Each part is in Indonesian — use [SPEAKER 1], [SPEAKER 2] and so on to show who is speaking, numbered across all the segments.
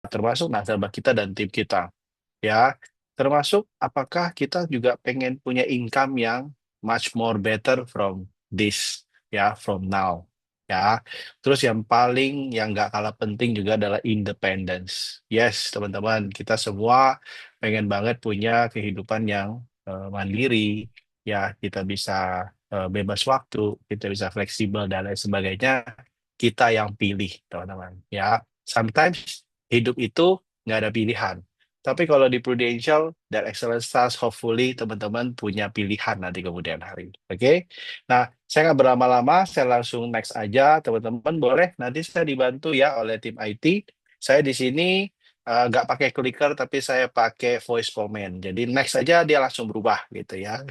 [SPEAKER 1] termasuk nasabah kita dan tim kita. Ya, termasuk apakah kita juga pengen punya income yang much more better from this, ya, from now. Ya, terus yang nggak kalah penting juga adalah independence. Yes, teman-teman, kita semua pengen banget punya kehidupan yang mandiri, ya, kita bisa bebas waktu, kita bisa fleksibel dan lain sebagainya. Kita yang pilih, teman-teman. Ya, sometimes hidup itu nggak ada pilihan. Tapi kalau di Prudential dan Excellent Stars, hopefully teman-teman punya pilihan nanti kemudian hari. Oke? Nah, saya nggak berlama-lama, saya langsung next aja. Teman-teman boleh nanti saya dibantu ya oleh tim IT. Saya di sini nggak pakai clicker, tapi saya pakai voice comment. Jadi next aja dia langsung berubah gitu ya.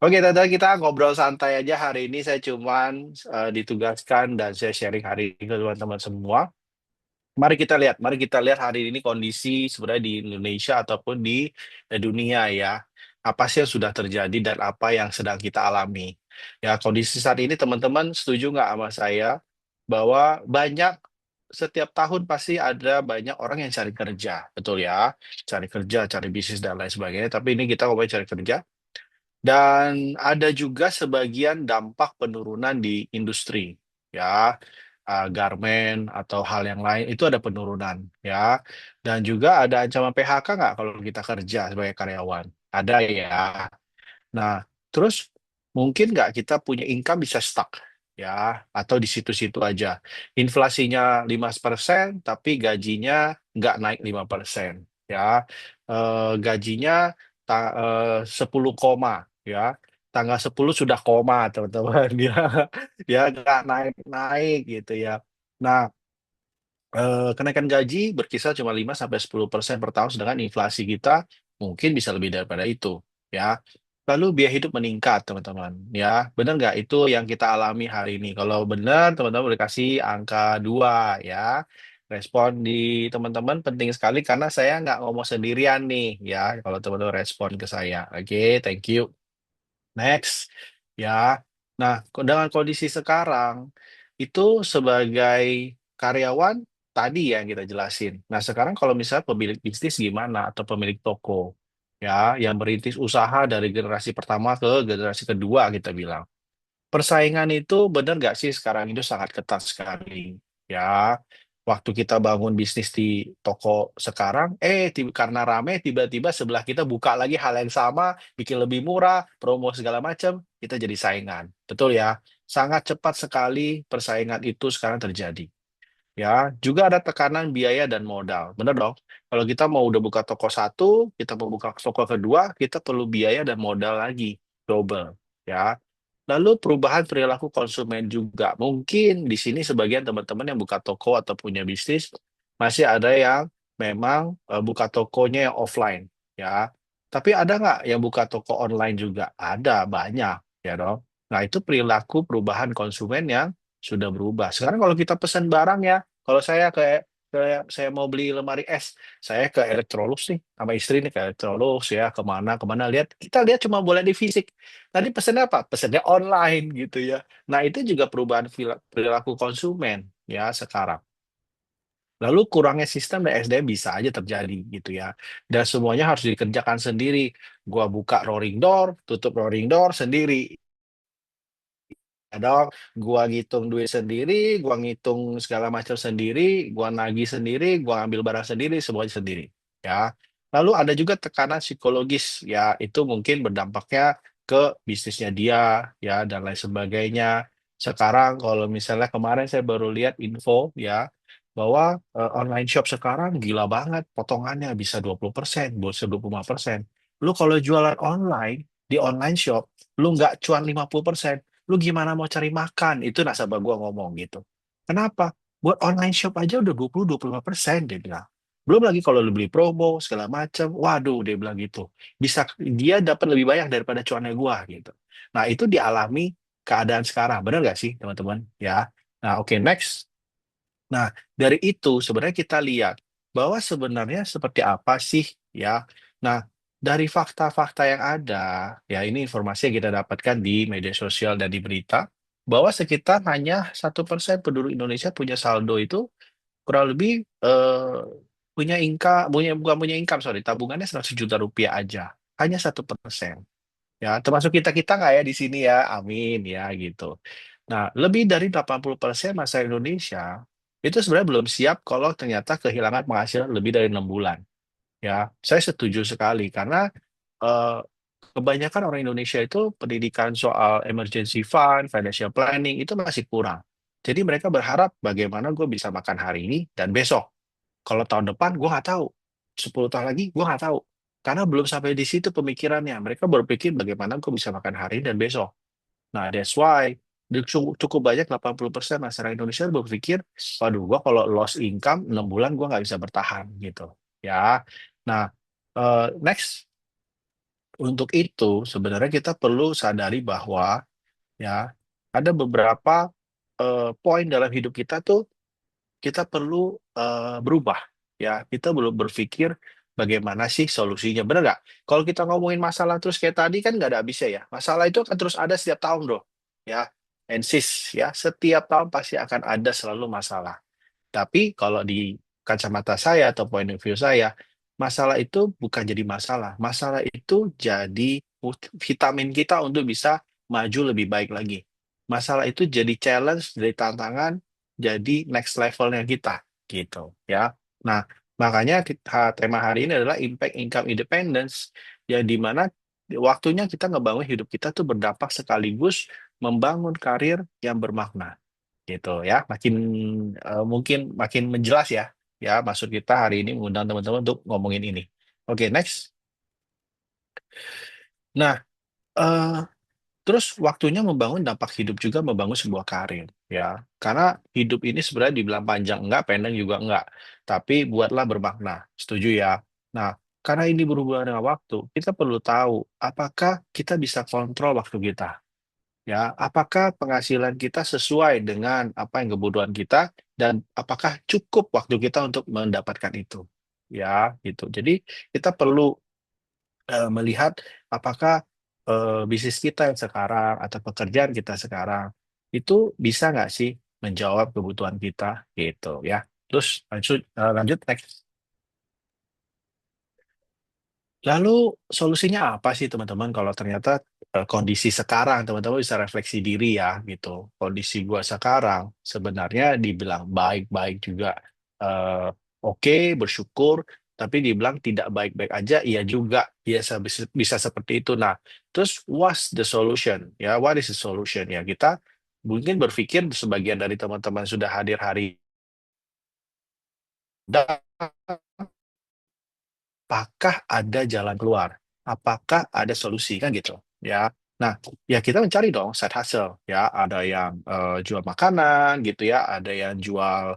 [SPEAKER 1] Oke, teman-teman kita ngobrol santai aja hari ini. Saya cuman ditugaskan dan saya sharing hari ini ke teman-teman semua. Mari kita lihat hari ini kondisi sebenarnya di Indonesia ataupun di dunia ya. Apa sih yang sudah terjadi dan apa yang sedang kita alami. Ya, kondisi saat ini teman-teman setuju nggak sama saya bahwa setiap tahun pasti ada banyak orang yang cari kerja, betul ya? Cari kerja, cari bisnis dan lain sebagainya. Tapi ini kita ngomongin cari kerja. Dan ada juga sebagian dampak penurunan di industri, ya, garmen atau hal yang lain itu ada penurunan, ya. Dan juga ada ancaman PHK nggak kalau kita kerja sebagai karyawan? Ada ya. Nah, terus mungkin nggak kita punya income bisa stuck, ya, atau di situ-situ aja. Inflasinya 5%, tapi gajinya nggak naik 5%, ya. Gajinya 10 koma, ya. Tanggal 10 sudah koma, teman-teman. Dia nggak naik-naik gitu ya. Nah, kenaikan gaji berkisar cuma 5-10% per tahun, sedangkan inflasi kita mungkin bisa lebih daripada itu, ya. Lalu biaya hidup meningkat, teman-teman, ya. Benar nggak itu yang kita alami hari ini? Kalau benar, teman-teman boleh kasih angka 2, ya. Respon di teman-teman penting sekali karena saya nggak ngomong sendirian nih, ya. Kalau teman-teman respon ke saya. Oke, thank you. Next, ya. Nah, dengan kondisi sekarang itu sebagai karyawan tadi yang kita jelasin. Nah, sekarang kalau misalnya pemilik bisnis gimana atau pemilik toko, ya, yang merintis usaha dari generasi pertama ke generasi kedua kita bilang. Persaingan itu benar nggak sih sekarang itu sangat ketat sekali, ya. Waktu kita bangun bisnis di toko sekarang, karena rame tiba-tiba sebelah kita buka lagi hal yang sama, bikin lebih murah, promo segala macam, kita jadi saingan. Betul ya? Sangat cepat sekali persaingan itu sekarang terjadi. Ya, juga ada tekanan biaya dan modal. Benar dong? Kalau kita mau udah buka toko satu, kita mau buka toko kedua, kita perlu biaya dan modal lagi, double. Ya, lalu perubahan perilaku konsumen juga. Mungkin di sini sebagian teman-teman yang buka toko atau punya bisnis masih ada yang memang buka tokonya yang offline, ya. Tapi ada nggak yang buka toko online juga? Ada, banyak, ya dong. Nah, itu perilaku perubahan konsumen yang sudah berubah. Sekarang kalau kita pesan barang ya, kalau kayak saya mau beli lemari es, saya ke Electrolux nih sama istri nih ke Electrolux ya, kemana kemana lihat, kita lihat cuma boleh di fisik. Tadi pesannya apa? Pesannya online gitu ya. Nah, itu juga perubahan perilaku konsumen ya sekarang. Lalu kurangnya sistem dan SDM bisa aja terjadi gitu ya. Dan semuanya harus dikerjakan sendiri. Gua buka rolling door, tutup rolling door sendiri. Ya dong, gua ngitung duit sendiri, gua ngitung segala macam sendiri, gua nagih sendiri, gua ambil barang sendiri, semuanya sendiri. Ya. Lalu ada juga tekanan psikologis, ya itu mungkin berdampaknya ke bisnisnya dia, ya dan lain sebagainya. Sekarang kalau misalnya kemarin saya baru lihat info, ya bahwa online shop sekarang gila banget, potongannya bisa 20%, bisa 25%. Lu kalau jualan online di online shop, lu nggak cuan 50%, lu gimana mau cari makan? Itu nasabah gua ngomong gitu. Kenapa? Buat online shop aja udah 20-25% dia bilang. Belum lagi kalau lu beli promo segala macam. Waduh, dia bilang gitu. Bisa dia dapat lebih banyak daripada cuannya gua gitu. Nah, itu dialami keadaan sekarang. Benar nggak sih, teman-teman? Ya. Nah, oke, next. Nah, dari itu sebenarnya kita lihat bahwa sebenarnya seperti apa sih ya. Nah, dari fakta-fakta yang ada, ya ini informasi yang kita dapatkan di media sosial dan di berita, bahwa sekitar hanya 1% penduduk Indonesia punya saldo itu kurang lebih punya income, bukan punya income, sorry, tabungannya 100 juta rupiah aja, hanya 1%. Ya, termasuk kita-kita nggak ya di sini ya, amin ya gitu. Nah, lebih dari 80% masyarakat Indonesia itu sebenarnya belum siap kalau ternyata kehilangan penghasilan lebih dari 6 bulan. Ya, saya setuju sekali karena eh, kebanyakan orang Indonesia itu pendidikan soal emergency fund, financial planning itu masih kurang. Jadi mereka berharap bagaimana gue bisa makan hari ini dan besok. Kalau tahun depan gue nggak tahu. 10 tahun lagi gue nggak tahu. Karena belum sampai di situ pemikirannya. Mereka berpikir bagaimana gue bisa makan hari ini dan besok. Nah, that's why cukup cukup banyak 80% masyarakat Indonesia berpikir, waduh, gua kalau lost income 6 bulan gua nggak bisa bertahan gitu. Ya. Nah, next untuk itu sebenarnya kita perlu sadari bahwa ya ada beberapa poin dalam hidup kita tuh kita perlu berubah ya. Kita belum berpikir bagaimana sih solusinya. Benar nggak? Kalau kita ngomongin masalah terus kayak tadi kan nggak ada habisnya ya. Masalah itu akan terus ada setiap tahun bro. Ya, ensis ya. Setiap tahun pasti akan ada selalu masalah. Tapi kalau di kacamata saya atau point of view saya, masalah itu bukan jadi masalah. Masalah itu jadi vitamin kita untuk bisa maju lebih baik lagi. Masalah itu jadi challenge, jadi tantangan, jadi next levelnya kita gitu ya. Nah, makanya tema hari ini adalah impact income independence, yang dimana waktunya kita ngebangun hidup kita tuh berdampak sekaligus membangun karir yang bermakna gitu ya, makin mungkin makin menjelas ya. Ya, maksud kita hari ini mengundang teman-teman untuk ngomongin ini. Oke, next. Nah, eh, terus waktunya membangun dampak hidup juga membangun sebuah karir ya. Karena hidup ini sebenarnya dibilang panjang enggak, pendek juga enggak. Tapi buatlah bermakna. Setuju ya. Nah, karena ini berhubungan dengan waktu, kita perlu tahu apakah kita bisa kontrol waktu kita. Ya, apakah penghasilan kita sesuai dengan apa yang kebutuhan kita dan apakah cukup waktu kita untuk mendapatkan itu? Ya, gitu. Jadi kita perlu melihat apakah bisnis kita yang sekarang atau pekerjaan kita sekarang itu bisa nggak sih menjawab kebutuhan kita gitu ya. Terus lanjut next. Lalu solusinya apa sih teman-teman kalau ternyata kondisi sekarang teman-teman bisa refleksi diri ya gitu. Kondisi gua sekarang sebenarnya dibilang baik-baik juga eh, oke, bersyukur, tapi dibilang tidak baik-baik aja iya juga biasa bisa seperti itu. Nah, terus what's the solution? Ya, what is the solution ya? Kita mungkin berpikir sebagian dari teman-teman sudah hadir hari apakah ada jalan keluar? Apakah ada solusi kan gitu ya. Nah, ya kita mencari dong side hustle ya. Ada yang jual makanan gitu ya, ada yang jual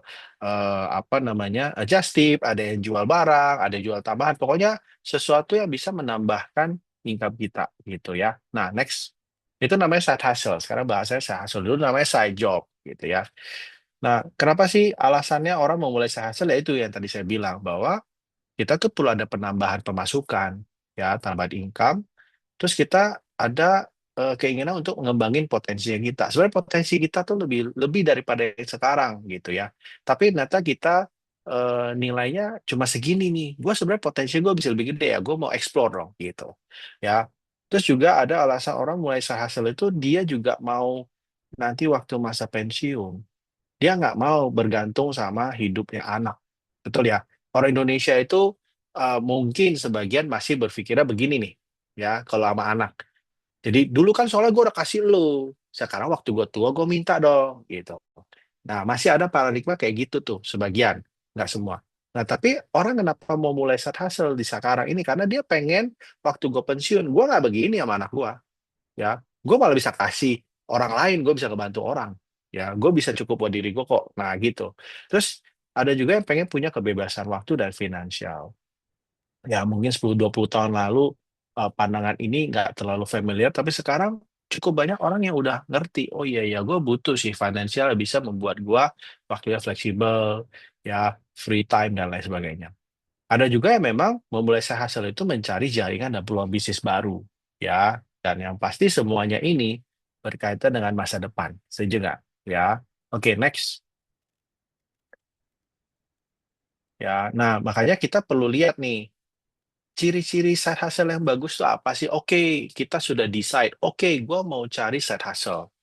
[SPEAKER 1] apa namanya just tip, ada yang jual barang, ada yang jual tambahan. Pokoknya sesuatu yang bisa menambahkan income kita gitu ya. Nah, next itu namanya side hustle. Sekarang bahasanya side hustle dulu namanya side job gitu ya. Nah, kenapa sih alasannya orang memulai side hustle? Ya itu yang tadi saya bilang bahwa kita tuh perlu ada penambahan pemasukan, ya, tambahan income. Terus kita ada keinginan untuk mengembangin potensi kita. Sebenarnya potensi kita tuh lebih lebih daripada yang sekarang gitu ya. Tapi ternyata kita nilainya cuma segini nih. Gue sebenarnya potensi gue bisa lebih gede ya. Gue mau explore dong gitu. Ya. Terus juga ada alasan orang mulai side hustle itu dia juga mau nanti waktu masa pensiun dia nggak mau bergantung sama hidupnya anak. Betul ya? Orang Indonesia itu mungkin sebagian masih berpikirnya begini nih, ya, kalau sama anak. Jadi dulu kan soalnya gue udah kasih lu, sekarang waktu gue tua gue minta dong, gitu. Nah, masih ada paradigma kayak gitu tuh, sebagian, nggak semua. Nah, tapi orang kenapa mau mulai side hustle di sekarang ini? Karena dia pengen waktu gue pensiun, gue nggak begini sama anak gue ya gue malah bisa kasih orang lain gue bisa ngebantu orang ya gue bisa cukup buat diri gue kok nah gitu terus ada juga yang pengen punya kebebasan waktu dan finansial ya mungkin 10-20 tahun lalu pandangan ini nggak terlalu familiar tapi sekarang cukup banyak orang yang udah ngerti oh iya ya gue butuh sih finansial yang bisa membuat gue waktunya fleksibel ya free time dan lain sebagainya ada juga yang memang memulai side hustle itu mencari jaringan dan peluang bisnis baru, ya. Dan yang pasti semuanya ini berkaitan dengan masa depan. Setuju nggak? Ya. Oke, next. ya. Nah, makanya kita perlu lihat nih, ciri-ciri side hustle yang bagus tuh apa sih? Oke, kita sudah decide. Oke, gue mau cari side hustle.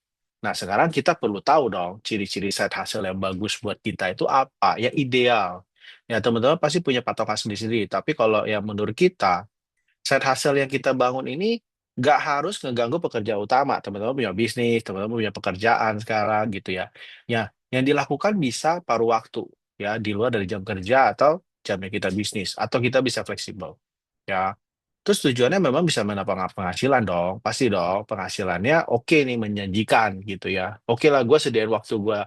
[SPEAKER 1] Nah, sekarang kita perlu tahu dong ciri-ciri side hustle yang bagus buat kita itu apa, yang ideal. Ya, teman-teman pasti punya patokan sendiri-sendiri. Tapi kalau yang menurut kita, side hustle yang kita bangun ini nggak harus ngeganggu pekerja utama. Teman-teman punya bisnis, teman-teman punya pekerjaan sekarang gitu ya. Ya, yang dilakukan bisa paruh waktu ya di luar dari jam kerja atau jamnya kita bisnis atau kita bisa fleksibel ya. Terus tujuannya memang bisa mendapat penghasilan dong, pasti dong penghasilannya oke nih menjanjikan gitu ya. Oke lah gue sediain waktu gue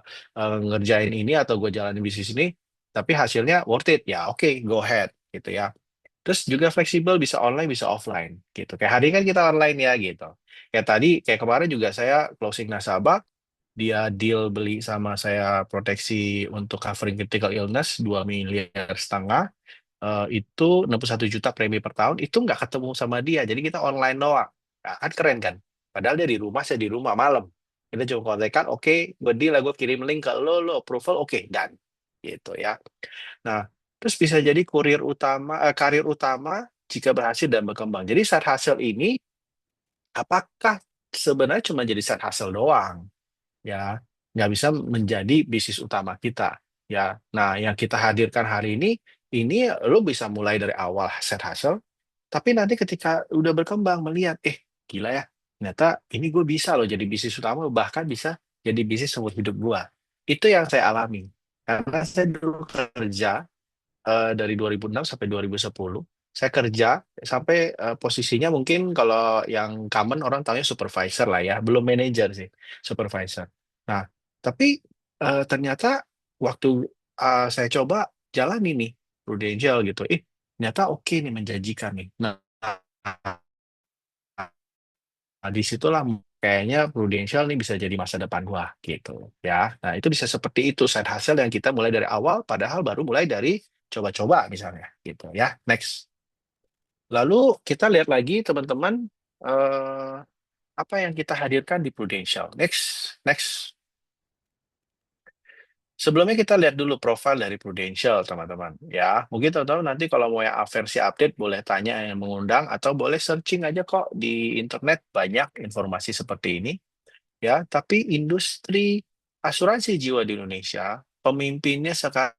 [SPEAKER 1] ngerjain ini atau gue jalanin bisnis ini, tapi hasilnya worth it ya oke go ahead gitu ya. Terus juga fleksibel bisa online bisa offline gitu. Kayak hari ini kan kita online ya gitu. Kayak tadi kayak kemarin juga saya closing nasabah dia deal beli sama saya proteksi untuk covering critical illness 2,5 miliar itu 61 juta premi per tahun itu nggak ketemu sama dia jadi kita online doang. Nah, kan keren kan padahal dia di rumah saya di rumah malam kita cuma kontekan oke gue deal lah gue kirim link ke lo approval oke dan gitu ya. Nah, terus bisa jadi karir utama jika berhasil dan berkembang. Jadi side hustle ini apakah sebenarnya cuma jadi side hustle doang, ya? Nggak bisa menjadi bisnis utama kita, ya. Nah, yang kita hadirkan hari ini lo bisa mulai dari awal side hustle, tapi nanti ketika udah berkembang melihat, gila ya, ternyata ini gue bisa loh jadi bisnis utama, bahkan bisa jadi bisnis seumur hidup gue. Itu yang saya alami. Karena saya dulu kerja dari 2006 sampai 2010 saya kerja sampai posisinya mungkin kalau yang common orang taunya supervisor lah ya belum manajer sih supervisor. Nah tapi ternyata waktu saya coba jalan ini Prudential gitu ternyata oke nih menjanjikan nih. Nah, disitulah kayaknya Prudential nih bisa jadi masa depan gua gitu ya. Nah, itu bisa seperti itu side hustle yang kita mulai dari awal padahal baru mulai dari coba-coba misalnya gitu ya. Next. Lalu kita lihat lagi teman-teman eh, apa yang kita hadirkan di Prudential. Next. Next. Sebelumnya kita lihat dulu profil dari Prudential, teman-teman. Ya, mungkin teman-teman nanti kalau mau yang versi update boleh tanya yang mengundang atau boleh searching aja kok di internet banyak informasi seperti ini. Ya, tapi industri asuransi jiwa di Indonesia, pemimpinnya sekarang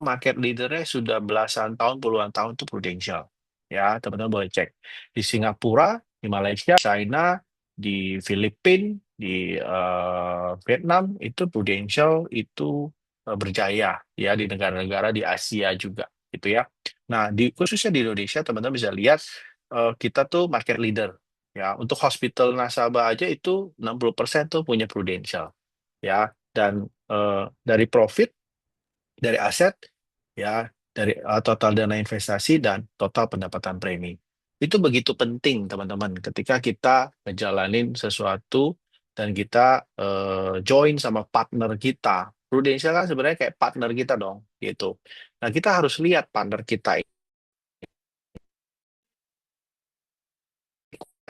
[SPEAKER 1] market leadernya sudah belasan tahun, puluhan tahun itu Prudential. Ya, teman-teman boleh cek. Di Singapura, di Malaysia, China, di Filipina, di Vietnam, itu Prudential itu berjaya. Ya, di negara-negara di Asia juga. Gitu ya. Nah, khususnya di Indonesia, teman-teman bisa lihat kita tuh market leader. Ya, untuk hospital nasabah aja itu 60% tuh punya Prudential. Ya, dan dari profit dari aset ya dari total dana investasi dan total pendapatan premi. Itu begitu penting teman-teman ketika kita ngejalanin sesuatu dan kita join sama partner kita. Prudential kan sebenarnya kayak partner kita dong gitu. Nah, kita harus lihat partner kita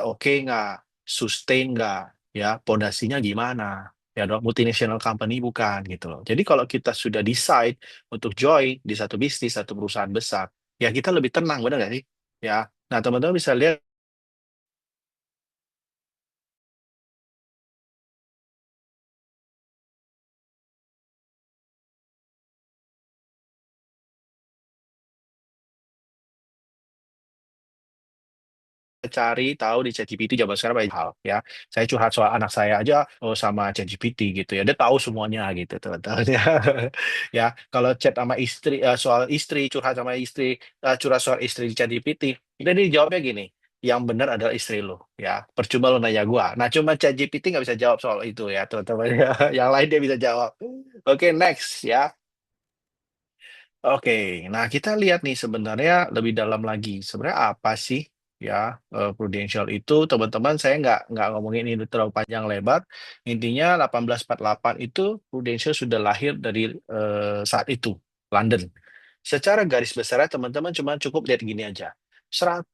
[SPEAKER 1] oke nggak, sustain nggak, ya pondasinya gimana, ya dong multinational company bukan gitu loh. Jadi kalau kita sudah decide untuk join di satu bisnis, satu perusahaan besar, ya kita lebih tenang, benar nggak sih? Ya, nah teman-teman bisa lihat cari tahu di ChatGPT zaman sekarang banyak hal ya. Saya curhat soal anak saya aja sama ChatGPT gitu ya. Dia tahu semuanya gitu teman-teman ya. Ya, kalau chat sama istri soal istri curhat sama istri curhat soal istri di ChatGPT, dia dijawabnya gini. Yang benar adalah istri lo ya. Percuma lo nanya gua. Nah, cuma ChatGPT nggak bisa jawab soal itu ya, teman-teman ya. Yang lain dia bisa jawab. Oke, next ya. Oke, nah kita lihat nih sebenarnya lebih dalam lagi. Sebenarnya apa sih ya Prudential itu, teman-teman? Saya nggak ngomongin ini terlalu panjang lebar. Intinya 1848 itu Prudential sudah lahir dari saat itu, London. Secara garis besarnya teman-teman cuma cukup lihat gini aja. 100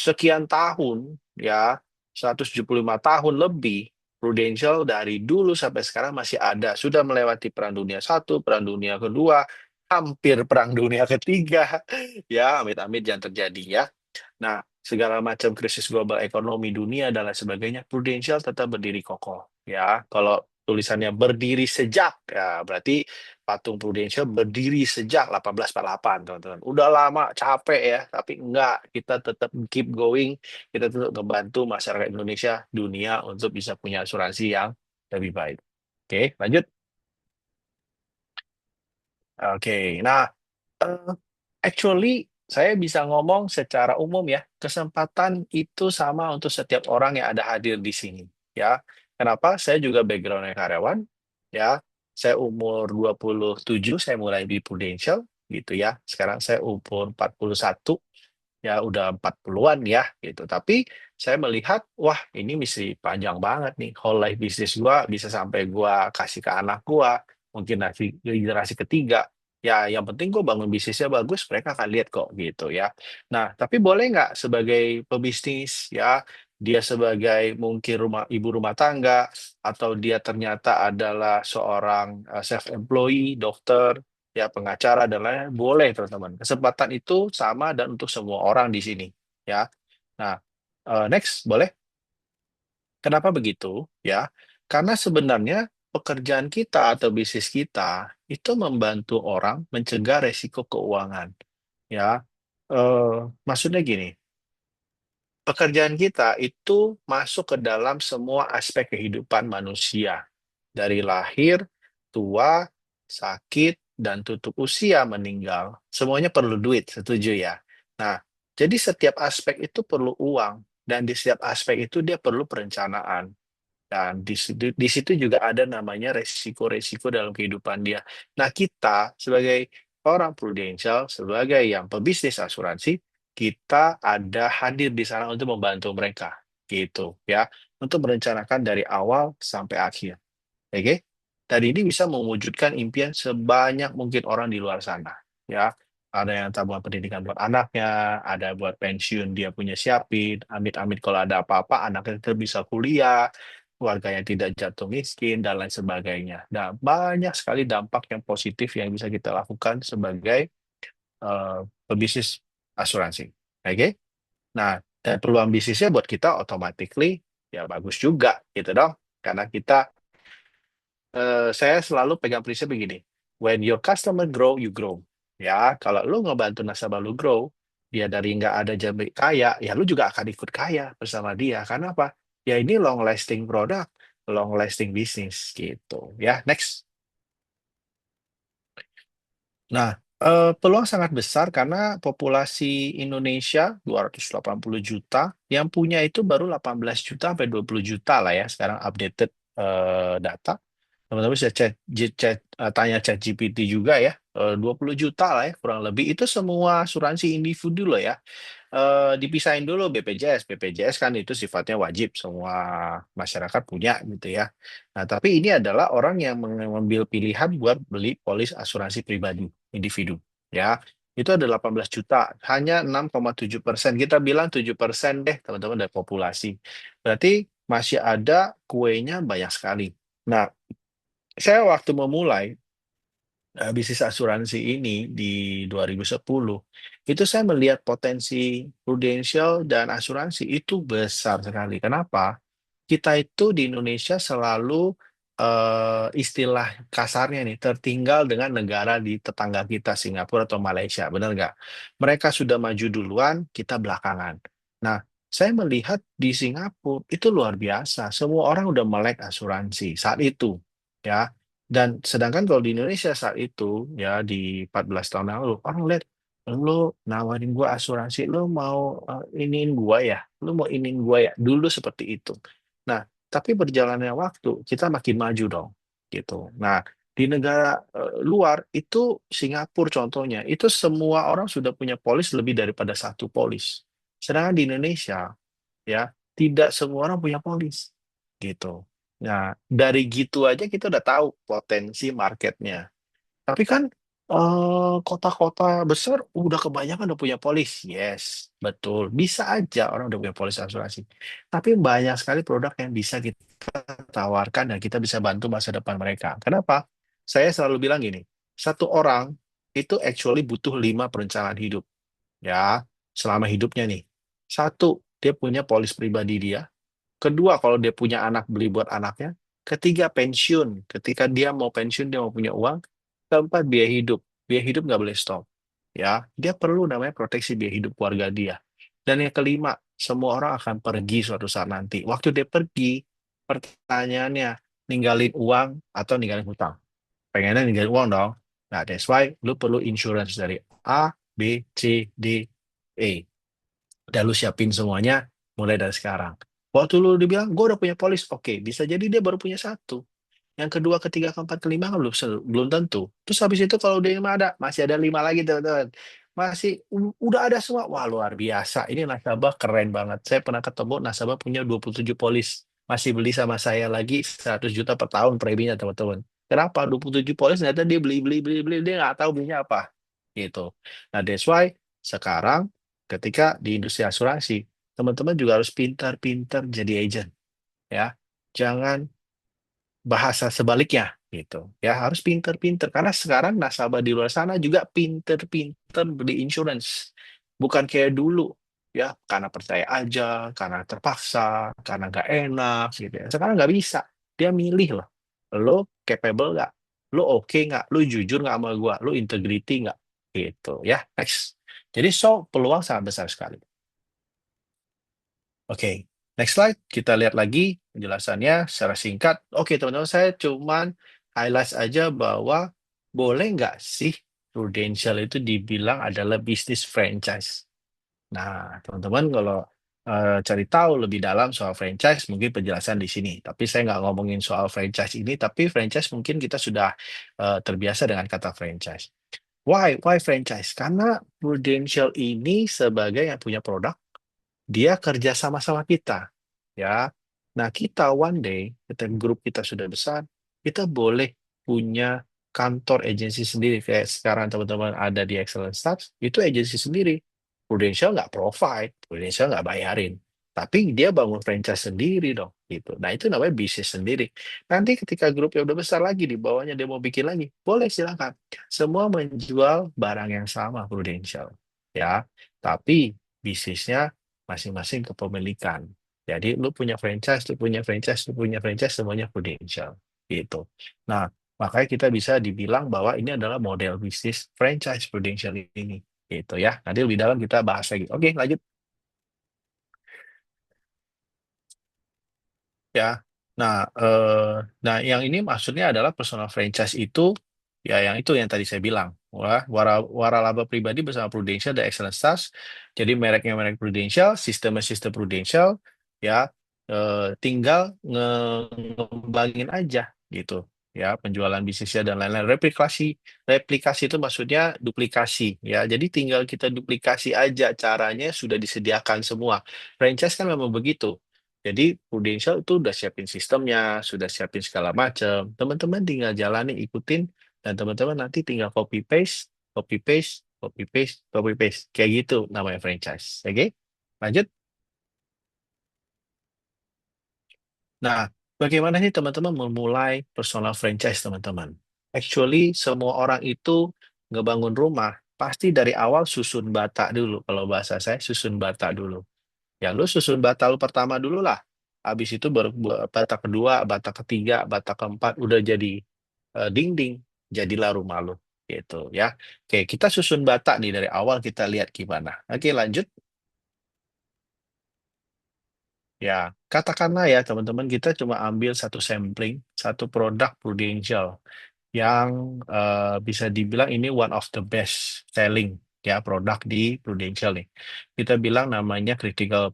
[SPEAKER 1] sekian tahun ya, 175 tahun lebih Prudential dari dulu sampai sekarang masih ada. Sudah melewati Perang Dunia Satu, Perang Dunia Kedua, hampir perang dunia ketiga. Ya, amit-amit jangan terjadi ya. Nah, segala macam krisis global ekonomi dunia dan lain sebagainya, Prudential tetap berdiri kokoh. Ya, kalau tulisannya berdiri sejak, ya berarti patung Prudential berdiri sejak 1848, teman-teman. Udah lama, capek ya, tapi enggak, kita tetap keep going, kita tetap membantu masyarakat Indonesia, dunia untuk bisa punya asuransi yang lebih baik. Oke, lanjut. Oke, nah, eh, actually, saya bisa ngomong secara umum ya, kesempatan itu sama untuk setiap orang yang ada hadir di sini. Ya, kenapa? Saya juga backgroundnya karyawan. Ya, saya umur 27, saya mulai di Prudential gitu ya. Sekarang saya umur 41, ya udah 40-an ya gitu. Tapi saya melihat, wah ini misi panjang banget nih. Whole life business gua bisa sampai gua kasih ke anak gua, mungkin nanti generasi ketiga. Ya, yang penting gue bangun bisnisnya bagus, mereka akan lihat kok gitu ya. Nah, tapi boleh nggak sebagai pebisnis ya, dia sebagai mungkin ibu rumah tangga, atau dia ternyata adalah seorang self-employed, dokter, ya pengacara dan lain-lain, boleh teman-teman. Kesempatan itu sama dan untuk semua orang di sini ya. Nah, next boleh. Kenapa begitu? Ya, karena sebenarnya pekerjaan kita atau bisnis kita itu membantu orang mencegah resiko keuangan. Ya, maksudnya gini, pekerjaan kita itu masuk ke dalam semua aspek kehidupan manusia. Dari lahir, tua, sakit, dan tutup usia meninggal. Semuanya perlu duit, setuju ya? Nah, jadi setiap aspek itu perlu uang. Dan di setiap aspek itu dia perlu perencanaan. Dan di situ juga ada namanya resiko-resiko dalam kehidupan dia. Nah, kita sebagai orang prudensial, sebagai yang pebisnis asuransi, kita ada hadir di sana untuk membantu mereka. Gitu ya. Untuk merencanakan dari awal sampai akhir. Oke? Dan ini bisa mewujudkan impian sebanyak mungkin orang di luar sana. Ya, ada yang tabungan pendidikan buat anaknya, ada buat pensiun dia punya siapin, amit-amit kalau ada apa-apa anaknya tetap bisa kuliah, keluarganya tidak jatuh miskin dan lain sebagainya. Nah, banyak sekali dampak yang positif yang bisa kita lakukan sebagai pebisnis asuransi. Oke? Nah, dan peluang bisnisnya buat kita automatically ya bagus juga gitu dong. Karena kita saya selalu pegang prinsip begini. When your customer grow, you grow. Ya, kalau lu ngebantu nasabah lu grow, dia dari nggak ada jadi kaya, ya lu juga akan ikut kaya bersama dia. Karena apa? Ya ini long lasting product, long lasting bisnis gitu. Ya, next. Nah, peluang sangat besar karena populasi Indonesia 280 juta, yang punya itu baru 18 juta sampai 20 juta lah ya, sekarang updated data. Teman-teman bisa tanya ChatGPT juga ya. 20 juta lah ya kurang lebih. Itu semua asuransi individu loh ya. Dipisahin dulu BPJS. BPJS kan itu sifatnya wajib semua masyarakat punya gitu ya. Nah, tapi ini adalah orang yang mengambil pilihan buat beli polis asuransi pribadi individu ya. Itu ada 18 juta, hanya 6,7%. Kita bilang 7% deh teman-teman dari populasi. Berarti masih ada kuenya banyak sekali. Nah, saya waktu memulai bisnis asuransi ini di 2010, itu saya melihat potensi prudensial dan asuransi itu besar sekali. Kenapa? Kita itu di Indonesia selalu istilah kasarnya nih tertinggal dengan negara di tetangga kita Singapura atau Malaysia, benar nggak? Mereka sudah maju duluan, kita belakangan. Nah, saya melihat di Singapura itu luar biasa. Semua orang udah melek asuransi saat itu, ya. Dan sedangkan kalau di Indonesia saat itu, ya di 14 tahun yang lalu, orang lihat lu nawarin gua asuransi, lu mau iniin gua ya, lu mau iniin gua ya. Dulu seperti itu. Nah, tapi berjalannya waktu, kita makin maju dong, gitu. Nah, di negara luar itu Singapura contohnya, itu semua orang sudah punya polis lebih daripada satu polis. Sedangkan di Indonesia, ya, tidak semua orang punya polis, gitu. Nah, dari gitu aja kita udah tahu potensi marketnya. Tapi kan kota-kota besar udah kebanyakan udah punya polis. Yes, betul. Bisa aja orang udah punya polis asuransi. Tapi banyak sekali produk yang bisa kita tawarkan dan kita bisa bantu masa depan mereka. Kenapa? Saya selalu bilang gini, satu orang itu actually butuh 5 perencanaan hidup ya selama hidupnya nih. Satu, dia punya polis pribadi dia. Kedua, kalau dia punya anak, beli buat anaknya. Ketiga, pensiun. Ketika dia mau pensiun, dia mau punya uang. Keempat, biaya hidup. Biaya hidup nggak boleh stop. Ya, dia perlu namanya proteksi biaya hidup keluarga dia. Dan yang kelima, semua orang akan pergi suatu saat nanti. Waktu dia pergi, pertanyaannya, ninggalin uang atau ninggalin hutang? Pengennya ninggalin uang dong. Nah, that's why lu perlu insurance dari A, B, C, D, E. Dan lu siapin semuanya mulai dari sekarang. Waktu lu dibilang, gue udah punya polis, oke, bisa jadi dia baru punya satu. Yang kedua, ketiga, keempat, kelima kan belum tentu. Terus habis itu kalau udah lima ada, masih ada lima lagi teman-teman. Masih udah ada semua. Wah, luar biasa. Ini nasabah keren banget. Saya pernah ketemu nasabah punya 27 polis. Masih beli sama saya lagi 100 juta per tahun preminya teman-teman. Kenapa? 27 polis ternyata dia beli beli beli beli dia nggak tahu belinya apa. Gitu. Nah, that's why sekarang ketika di industri asuransi, teman-teman juga harus pintar-pintar jadi agent ya. Jangan bahasa sebaliknya gitu ya, harus pinter-pinter karena sekarang nasabah di luar sana juga pinter-pinter beli insurance, bukan kayak dulu ya karena percaya aja, karena terpaksa, karena nggak enak gitu ya. Sekarang nggak bisa, dia milih loh, lo capable nggak, lo oke nggak, lo jujur nggak sama gua, lo integrity nggak gitu ya. Next, jadi peluang sangat besar sekali. Oke, next slide. Kita lihat lagi penjelasannya secara singkat. Oke, teman-teman, saya cuman highlight aja bahwa boleh nggak sih Prudential itu dibilang adalah bisnis franchise. Nah, teman-teman kalau cari tahu lebih dalam soal franchise, mungkin penjelasan di sini. Tapi saya nggak ngomongin soal franchise ini, tapi franchise mungkin kita sudah terbiasa dengan kata franchise. Why? Why franchise? Karena Prudential ini sebagai yang punya produk dia kerja sama-sama kita ya. Nah, kita one day ketika grup kita sudah besar, kita boleh punya kantor agensi sendiri kayak sekarang teman-teman ada di Excellent Stars, itu agensi sendiri. Prudential nggak provide, Prudential nggak bayarin. Tapi dia bangun franchise sendiri dong, gitu. Nah, itu namanya bisnis sendiri. Nanti ketika grupnya udah besar lagi, di bawahnya dia mau bikin lagi, boleh silakan. Semua menjual barang yang sama Prudential. Ya, tapi bisnisnya masing-masing kepemilikan. Jadi lu punya franchise, lu punya franchise, lu punya franchise, semuanya Prudential. Gitu. Nah, makanya kita bisa dibilang bahwa ini adalah model bisnis franchise Prudential ini. Gitu ya. Nanti lebih dalam kita bahas lagi. Oke, lanjut. Ya. Nah, nah yang ini maksudnya adalah personal franchise itu ya yang itu yang tadi saya bilang. Wah, waralaba pribadi bersama Prudential dan Excellent Stars. Jadi mereknya merek Prudential, sistemnya sistem Prudential, ya tinggal ngembangin aja gitu. Ya, penjualan bisnisnya dan lain-lain. Replikasi itu maksudnya duplikasi ya. Jadi tinggal kita duplikasi aja caranya sudah disediakan semua. Franchise kan memang begitu. Jadi Prudential itu udah siapin sistemnya, sudah siapin segala macam. Teman-teman tinggal jalani, ikutin, dan teman-teman nanti tinggal copy paste, copy paste, copy paste, copy paste. Kayak gitu namanya franchise. Oke? Lanjut. Nah, bagaimana sih teman-teman memulai personal franchise teman-teman? Actually, semua orang itu ngebangun rumah, pasti dari awal susun bata dulu. Kalau bahasa saya, susun bata dulu. Ya, lu susun bata lu pertama dulu lah. Habis itu baru bata kedua, bata ketiga, bata keempat udah jadi dinding, jadilah rumah lu. Gitu ya. Oke, kita susun bata nih dari awal kita lihat gimana. Oke, lanjut. Ya, katakanlah ya teman-teman kita cuma ambil satu sampling, satu produk Prudential yang bisa dibilang ini one of the best selling ya produk di Prudential nih. Kita bilang namanya critical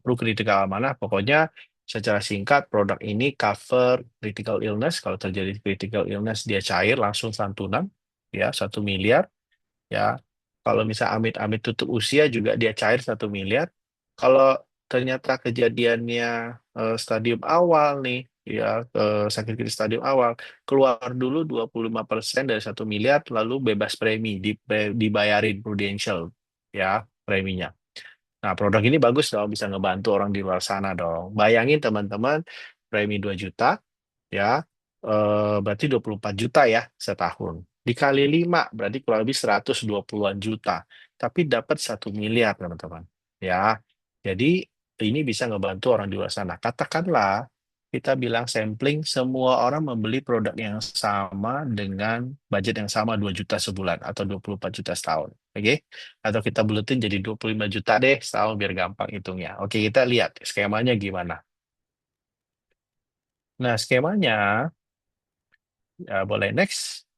[SPEAKER 1] mana, pokoknya secara singkat produk ini cover critical illness. Kalau terjadi critical illness dia cair langsung santunan ya 1 miliar ya. Kalau misal amit-amit tutup usia juga dia cair 1 miliar. Kalau ternyata kejadiannya stadium awal nih, ya sakit kritis stadium awal, keluar dulu 25% dari 1 miliar, lalu bebas premi, dibayarin Prudential ya preminya. Nah, produk ini bagus dong, bisa ngebantu orang di luar sana dong. Bayangin teman-teman, premi 2 juta, ya, berarti 24 juta ya setahun. dikali 5 berarti kurang lebih 120-an juta. Tapi dapat 1 miliar, teman-teman. Ya. Jadi ini bisa ngebantu orang di luar sana. Katakanlah kita bilang sampling semua orang membeli produk yang sama dengan budget yang sama 2 juta sebulan atau 24 juta setahun. Oke? Atau kita buletin jadi 25 juta deh setahun biar gampang hitungnya. Oke, kita lihat skemanya gimana. Nah, skemanya boleh next.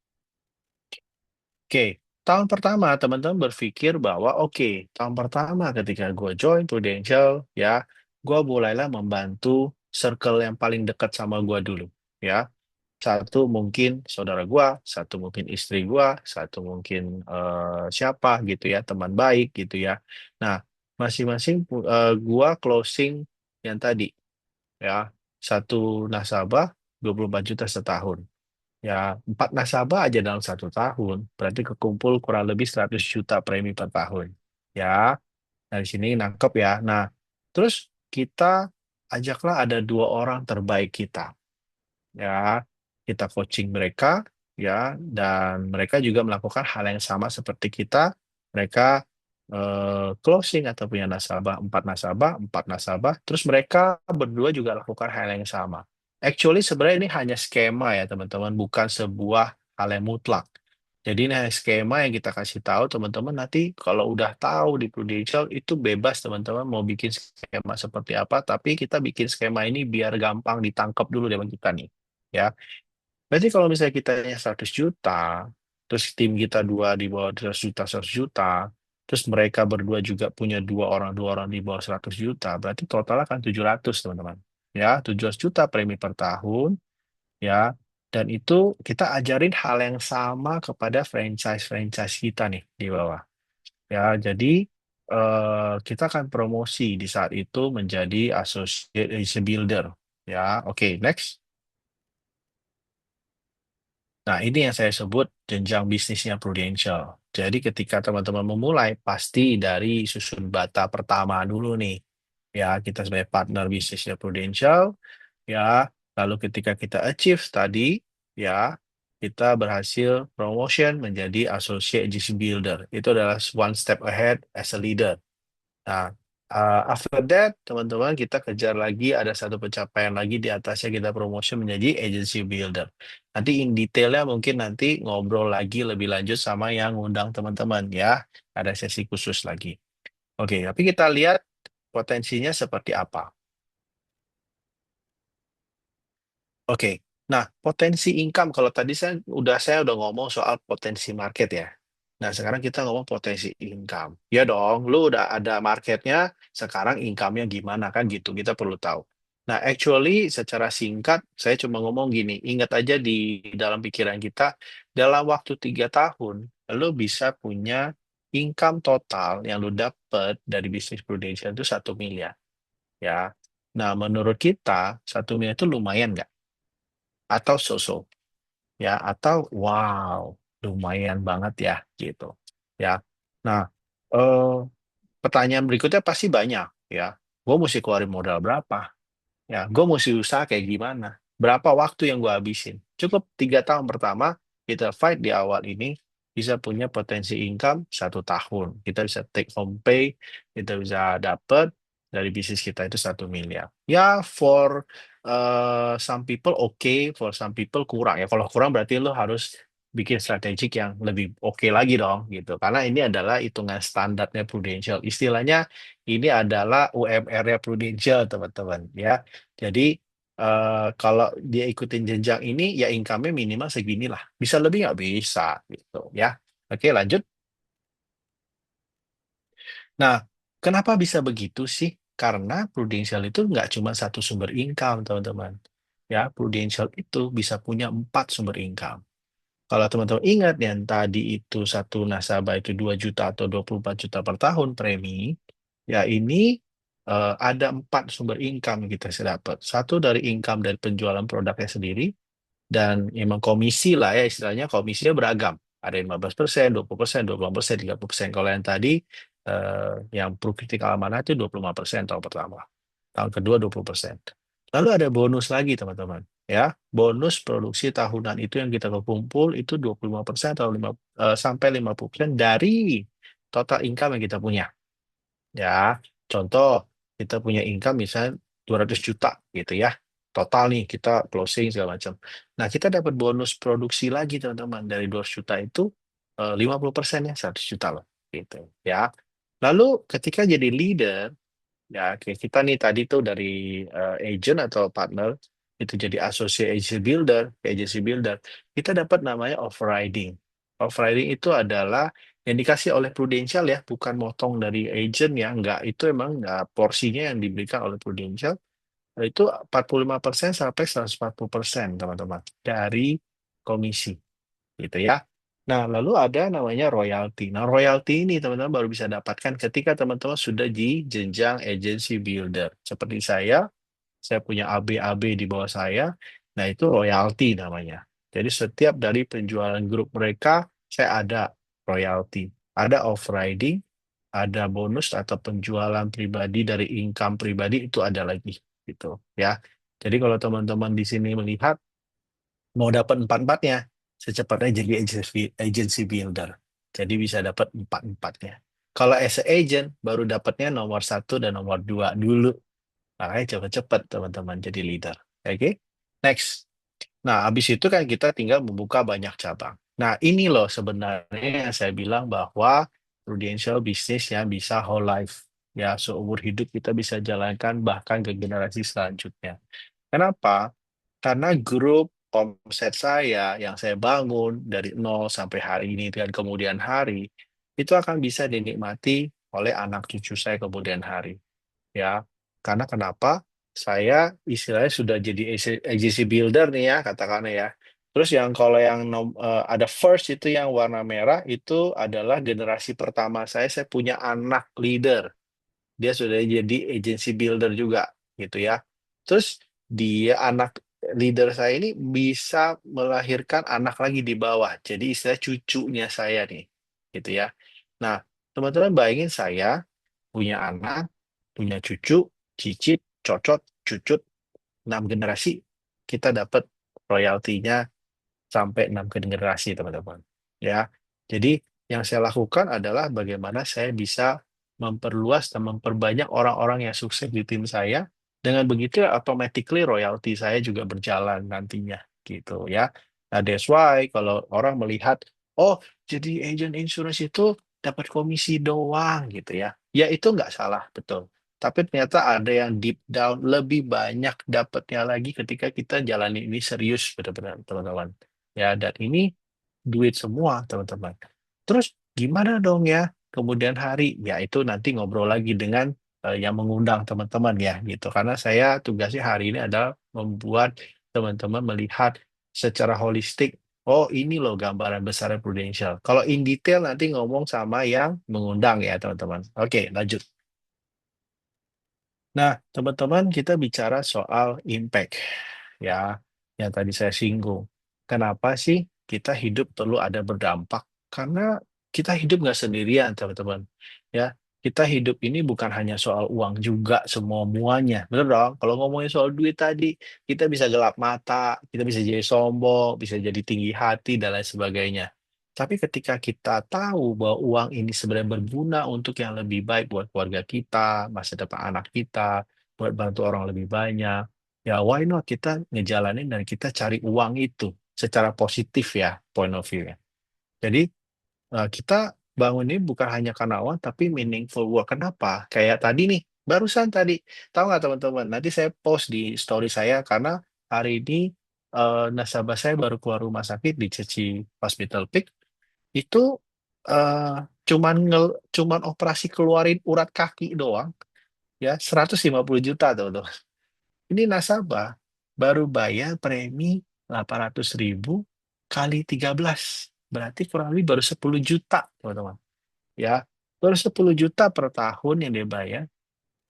[SPEAKER 1] Oke, tahun pertama teman-teman berpikir bahwa oke, tahun pertama ketika gue join Prudential, ya, gue mulailah membantu circle yang paling dekat sama gue dulu, ya. Satu mungkin saudara gue, satu mungkin istri gue, satu mungkin siapa gitu ya, teman baik gitu ya. Nah, masing-masing gue closing yang tadi, ya, satu nasabah 24 juta setahun. Ya, 4 nasabah aja dalam 1 tahun, berarti kekumpul kurang lebih 100 juta premi per tahun. Ya, dari sini nangkep ya. Nah, terus kita ajaklah ada 2 orang terbaik kita. Ya, kita coaching mereka, ya, dan mereka juga melakukan hal yang sama seperti kita. Mereka closing atau punya nasabah, 4 nasabah, 4 nasabah. Terus mereka berdua juga lakukan hal yang sama. Actually sebenarnya ini hanya skema ya teman-teman, bukan sebuah hal yang mutlak. Jadi ini hanya skema yang kita kasih tahu teman-teman, nanti kalau udah tahu di Prudential itu bebas teman-teman mau bikin skema seperti apa, tapi kita bikin skema ini biar gampang ditangkap dulu dengan kita nih. Ya, berarti kalau misalnya kita 100 juta, terus tim kita dua di bawah 100 juta, terus mereka berdua juga punya 2 orang di bawah 100 juta, berarti total akan 700 teman-teman. Ya, 700 juta premi per tahun, ya. Dan itu kita ajarin hal yang sama kepada franchise-franchise kita nih di bawah. Ya, jadi kita akan promosi di saat itu menjadi associate builder. Ya, oke, next. Nah, ini yang saya sebut jenjang bisnisnya Prudential. Jadi ketika teman-teman memulai, pasti dari susun bata pertama dulu nih. Ya, kita sebagai partner bisnisnya Prudential, ya. Lalu ketika kita achieve tadi, ya, kita berhasil promotion menjadi associate GC builder. Itu adalah one step ahead as a leader. Nah, after that, teman-teman, kita kejar lagi ada satu pencapaian lagi di atasnya kita promotion menjadi agency builder. Nanti in detailnya mungkin nanti ngobrol lagi lebih lanjut sama yang ngundang teman-teman ya. Ada sesi khusus lagi. Oke, tapi kita lihat potensinya seperti apa. Oke, nah potensi income kalau tadi saya udah ngomong soal potensi market ya. Nah sekarang kita ngomong potensi income. Ya dong, lu udah ada marketnya, sekarang income-nya gimana kan gitu, kita perlu tahu. Nah actually secara singkat saya cuma ngomong gini, ingat aja di dalam pikiran kita, dalam waktu 3 tahun, lu bisa punya income total yang lu dapet dari bisnis Prudential itu 1 miliar. Ya, nah menurut kita 1 miliar itu lumayan nggak? Atau so-so ya atau wow lumayan banget ya gitu ya. Nah, eh, pertanyaan berikutnya pasti banyak ya, gue mesti keluarin modal berapa, ya gue mesti usaha kayak gimana, berapa waktu yang gue habisin. Cukup 3 tahun pertama kita fight di awal ini bisa punya potensi income 1 tahun, kita bisa take home pay, kita bisa dapet dari bisnis kita itu 1 miliar. Ya for some people okay, for some people kurang ya. Kalau kurang berarti lo harus bikin strategik yang lebih oke lagi dong gitu. Karena ini adalah hitungan standarnya Prudential. Istilahnya ini adalah UMR-nya Prudential, teman-teman ya. Jadi kalau dia ikutin jenjang ini ya income-nya minimal seginilah. Bisa lebih nggak bisa gitu ya. Oke, lanjut. Nah, kenapa bisa begitu sih? Karena Prudential itu nggak cuma satu sumber income, teman-teman. Ya, Prudential itu bisa punya 4 sumber income. Kalau teman-teman ingat yang tadi itu satu nasabah itu 2 juta atau 24 juta per tahun premi, ya ini ada 4 sumber income yang kita bisa dapat. Satu dari income dari penjualan produknya sendiri, dan emang komisi lah ya istilahnya, komisinya beragam. Ada 15%, 20%, 20%, 30%. Kalau yang tadi yang Pro Critical Amanah itu 25% tahun pertama. Tahun kedua 20%. Lalu ada bonus lagi teman-teman. ya. Bonus produksi tahunan itu yang kita kumpul itu 25% atau sampai 50% dari total income yang kita punya. Ya, contoh kita punya income misalnya 200 juta gitu ya. Total nih kita closing segala macam. Nah, kita dapat bonus produksi lagi teman-teman dari 200 juta itu 50% ya 100 juta loh gitu ya. Lalu ketika jadi leader ya kayak kita nih tadi tuh dari agent atau partner itu jadi associate agency builder, kita dapat namanya overriding. Overriding itu adalah yang dikasih oleh Prudential ya, bukan motong dari agent ya, enggak itu emang enggak porsinya yang diberikan oleh Prudential itu 45% sampai 140% teman-teman dari komisi gitu ya. Nah, lalu ada namanya royalti. Nah, royalti ini teman-teman baru bisa dapatkan ketika teman-teman sudah di jenjang agency builder. Seperti saya punya AB-AB di bawah saya. Nah, itu royalti namanya. Jadi setiap dari penjualan grup mereka, saya ada royalti. Ada off-riding, ada bonus atau penjualan pribadi dari income pribadi itu ada lagi gitu ya. Jadi kalau teman-teman di sini melihat mau dapat empat-empatnya, secepatnya jadi agency builder. Jadi bisa dapat empat-empatnya. Kalau as a agent, baru dapatnya nomor satu dan nomor dua dulu. Makanya cepat-cepat teman-teman jadi leader. Oke, next. Nah, habis itu kan kita tinggal membuka banyak cabang. Nah, ini loh sebenarnya yang saya bilang bahwa prudential bisnis yang bisa whole life. Ya, seumur hidup kita bisa jalankan bahkan ke generasi selanjutnya. Kenapa? Karena grup omset saya yang saya bangun dari nol sampai hari ini dan kemudian hari itu akan bisa dinikmati oleh anak cucu saya kemudian hari. Ya, karena kenapa? Saya istilahnya sudah jadi agency builder nih ya, katakanlah ya. Terus yang kalau yang ada first itu yang warna merah itu adalah generasi pertama saya punya anak leader dia sudah jadi agency builder juga gitu ya. Terus dia anak leader saya ini bisa melahirkan anak lagi di bawah. Jadi istilah cucunya saya nih, gitu ya. Nah, teman-teman bayangin saya punya anak, punya cucu, cicit, cocot, cucut, 6 generasi, kita dapat royaltinya sampai 6 generasi, teman-teman. Ya, jadi yang saya lakukan adalah bagaimana saya bisa memperluas dan memperbanyak orang-orang yang sukses di tim saya. Dengan begitu, automatically royalti saya juga berjalan nantinya, gitu ya. Nah, that's why kalau orang melihat, oh, jadi agent insurance itu dapat komisi doang, gitu ya. Ya, itu nggak salah, betul. Tapi ternyata ada yang deep down lebih banyak dapatnya lagi ketika kita jalani ini serius, benar-benar, teman-teman. Ya, dan ini duit semua, teman-teman. Terus gimana dong ya kemudian hari? Ya, itu nanti ngobrol lagi dengan yang mengundang teman-teman ya, gitu. Karena saya tugasnya hari ini adalah membuat teman-teman melihat secara holistik, oh ini loh gambaran besar Prudential. Kalau in detail nanti ngomong sama yang mengundang ya, teman-teman. Oke, lanjut. Nah, teman-teman, kita bicara soal impact, ya, yang tadi saya singgung. Kenapa sih kita hidup perlu ada berdampak? Karena kita hidup nggak sendirian, teman-teman. Ya, kita hidup ini bukan hanya soal uang juga semua-muanya. Benar dong? Kalau ngomongin soal duit tadi, kita bisa gelap mata, kita bisa jadi sombong, bisa jadi tinggi hati, dan lain sebagainya. Tapi ketika kita tahu bahwa uang ini sebenarnya berguna untuk yang lebih baik buat keluarga kita, masa depan anak kita, buat bantu orang lebih banyak, ya why not kita ngejalanin dan kita cari uang itu secara positif ya, point of view-nya. Jadi kita bangun ini bukan hanya karena uang, tapi meaningful work. Kenapa? Kayak tadi nih, barusan tadi, tahu nggak teman-teman? Nanti saya post di story saya karena hari ini nasabah saya baru keluar rumah sakit di Ceci Hospital Peak itu eh, cuman operasi keluarin urat kaki doang ya 150 juta tuh. Ini nasabah baru bayar premi 800.000 kali 13. Berarti kurang lebih baru 10 juta, teman-teman. Ya, baru 10 juta per tahun yang dia bayar.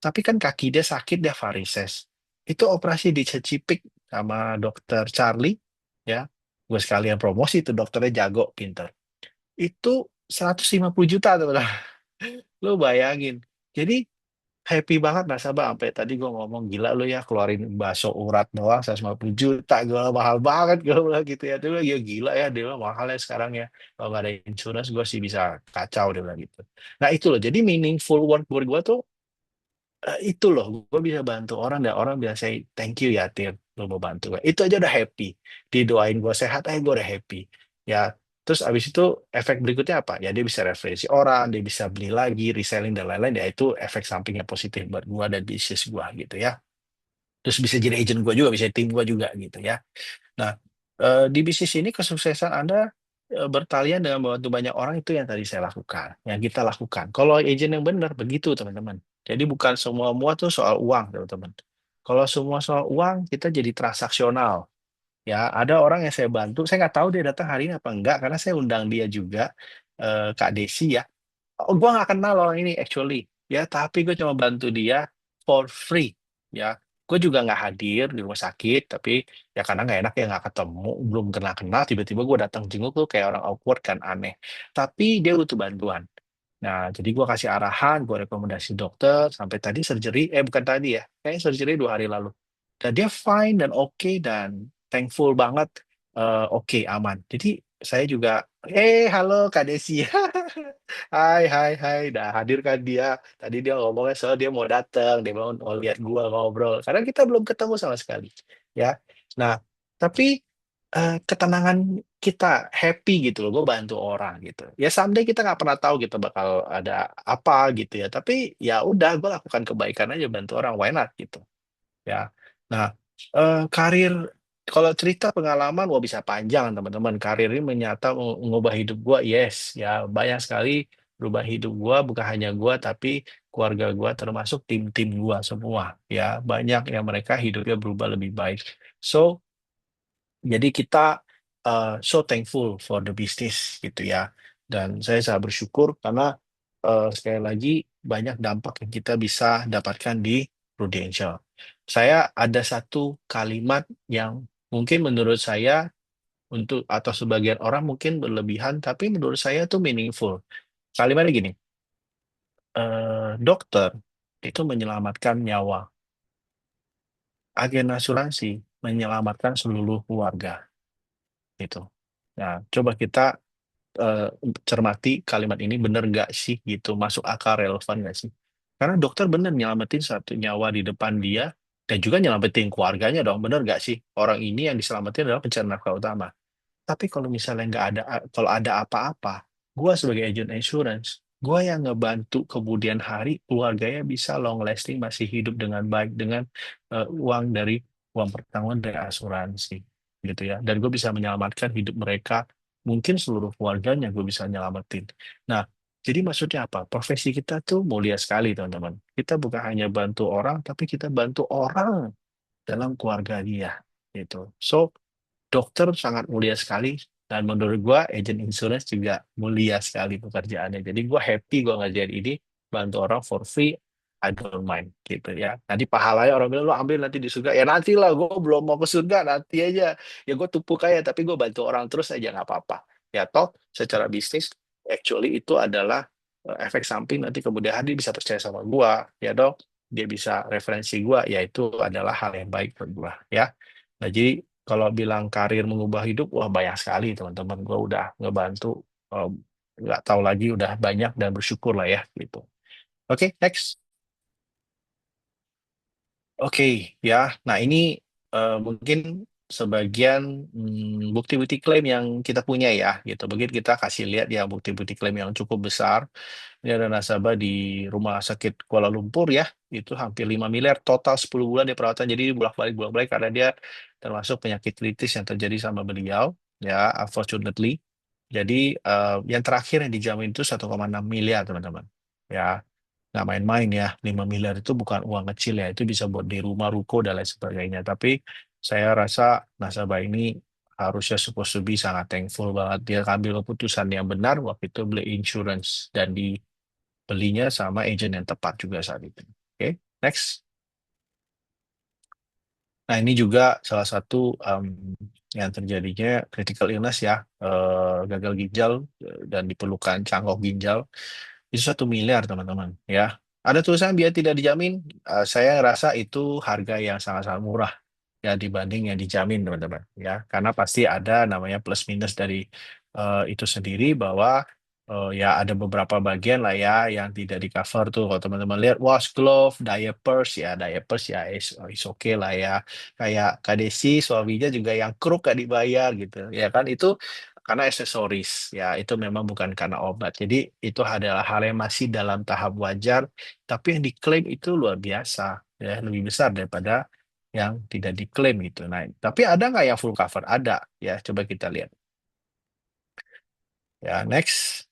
[SPEAKER 1] Tapi kan kaki dia sakit, dia varises. Itu operasi di Cecipik sama dokter Charlie. Ya, gue sekalian promosi tuh dokternya jago, pinter itu 150 juta teman-teman. Lo bayangin. Jadi happy banget nasabah sampai tadi gue ngomong gila lu ya keluarin bakso urat doang 150 juta gue mahal banget gue bilang gitu ya dia bilang ya gila ya dia bilang mahal ya sekarang ya kalau nggak ada insurance gue sih bisa kacau dia bilang gitu. Nah itu loh jadi meaningful work buat gue tuh itu loh gue bisa bantu orang dan orang bilang say thank you ya Tir lo mau bantu gue itu aja udah happy didoain gue sehat aja gue udah happy ya terus abis itu efek berikutnya apa ya dia bisa referensi orang dia bisa beli lagi reselling dan lain-lain ya itu efek samping yang positif buat gue dan bisnis gue gitu ya terus bisa jadi agent gue juga bisa tim gue juga gitu ya. Nah, di bisnis ini kesuksesan Anda bertalian dengan membantu banyak orang itu yang tadi saya lakukan, yang kita lakukan. Kalau agent yang benar begitu teman-teman. Jadi bukan semua mua tuh soal uang teman-teman. Kalau semua soal uang kita jadi transaksional. Ya, ada orang yang saya bantu, saya nggak tahu dia datang hari ini apa enggak, karena saya undang dia juga, Kak Desi ya. Oh, gue nggak kenal orang ini actually ya tapi gue cuma bantu dia for free ya gue juga nggak hadir di rumah sakit tapi ya karena nggak enak ya nggak ketemu belum kenal kenal tiba-tiba gue datang jenguk tuh kayak orang awkward kan aneh tapi dia butuh bantuan. Nah, jadi gua kasih arahan, gua rekomendasi dokter, sampai tadi surgery, bukan tadi ya, kayaknya surgery 2 hari lalu. Dan dia fine dan oke dan thankful banget, oke aman. Jadi saya juga, halo Kak Desi, hai hai hai, dah hadir kan dia. Tadi dia ngomongnya soal dia mau datang, dia mau lihat gua ngobrol. Karena kita belum ketemu sama sekali, ya. Nah, tapi ketenangan kita happy gitu loh, gue bantu orang gitu. Ya someday kita nggak pernah tahu gitu bakal ada apa gitu ya. Tapi ya udah, gue lakukan kebaikan aja bantu orang, why not gitu ya. Nah, karir kalau cerita pengalaman wah bisa panjang teman-teman. Karir ini menyata mengubah hidup gue, yes ya banyak sekali berubah hidup gue bukan hanya gue tapi keluarga gue termasuk tim-tim gue semua ya banyak yang mereka hidupnya berubah lebih baik. So jadi kita so thankful for the business gitu ya. Dan saya sangat bersyukur karena sekali lagi banyak dampak yang kita bisa dapatkan di Prudential. Saya ada satu kalimat yang mungkin menurut saya untuk atau sebagian orang mungkin berlebihan, tapi menurut saya itu meaningful. Kalimatnya gini, dokter itu menyelamatkan nyawa, agen asuransi menyelamatkan seluruh keluarga. Gitu. Nah, coba kita eh, cermati kalimat ini benar nggak sih gitu, masuk akal relevan nggak sih? Karena dokter benar nyelamatin satu nyawa di depan dia dan juga nyelamatin keluarganya dong, benar nggak sih? Orang ini yang diselamatin adalah pencari nafkah utama. Tapi kalau misalnya nggak ada, kalau ada apa-apa, gua sebagai agent insurance, gua yang ngebantu kemudian hari keluarganya bisa long lasting masih hidup dengan baik dengan uang dari uang pertanggungan dari asuransi, gitu ya. Dan gue bisa menyelamatkan hidup mereka, mungkin seluruh keluarganya gue bisa nyelamatin. Nah, jadi maksudnya apa? Profesi kita tuh mulia sekali, teman-teman. Kita bukan hanya bantu orang, tapi kita bantu orang dalam keluarga dia, gitu. So, dokter sangat mulia sekali dan menurut gua agent insurance juga mulia sekali pekerjaannya. Jadi gua happy gua ngajarin ini bantu orang for free. I don't mind gitu ya. Nanti pahalanya orang bilang lo ambil nanti di surga. Ya nanti lah, gue belum mau ke surga nanti aja. Ya gue tumpuk aja, tapi gue bantu orang terus aja nggak apa-apa. Ya toh secara bisnis, actually itu adalah efek samping nanti kemudian dia bisa percaya sama gua, ya dong. Dia bisa referensi gua, ya itu adalah hal yang baik buat gua, ya. Nah, jadi kalau bilang karir mengubah hidup, wah banyak sekali teman-teman. Gue udah ngebantu, eh, nggak tahu lagi udah banyak dan bersyukur lah ya gitu. Oke, next. Oke, ya. Nah ini mungkin sebagian bukti-bukti klaim yang kita punya ya gitu. Begitu kita kasih lihat ya bukti-bukti klaim yang cukup besar. Ini ada nasabah di Rumah Sakit Kuala Lumpur ya, itu hampir 5 miliar total 10 bulan dia perawatan. Jadi bolak-balik karena dia termasuk penyakit kritis yang terjadi sama beliau ya, unfortunately. Jadi yang terakhir yang dijamin itu 1,6 miliar teman-teman. Ya, nggak main-main ya, 5 miliar itu bukan uang kecil ya, itu bisa buat di rumah, ruko dan lain sebagainya. Tapi saya rasa nasabah ini harusnya supposed to be sangat thankful banget dia ambil keputusan yang benar waktu itu beli insurance dan dibelinya sama agent yang tepat juga saat itu. Oke, next. Nah, ini juga salah satu yang terjadinya critical illness ya, gagal ginjal dan diperlukan cangkok ginjal itu 1 miliar teman-teman ya. Ada tulisan biaya tidak dijamin, saya rasa itu harga yang sangat-sangat murah ya dibanding yang dijamin teman-teman ya, karena pasti ada namanya plus minus dari itu sendiri bahwa ya ada beberapa bagian lah ya yang tidak di cover tuh. Kalau teman-teman lihat wash glove, diapers ya is okay lah ya, kayak KDC suaminya juga yang kruk gak dibayar gitu ya kan, itu karena aksesoris ya, itu memang bukan karena obat, jadi itu adalah hal yang masih dalam tahap wajar, tapi yang diklaim itu luar biasa ya, lebih besar daripada yang tidak diklaim gitu. Nah, tapi ada nggak yang full cover? Ada ya. Coba kita lihat. Ya, next.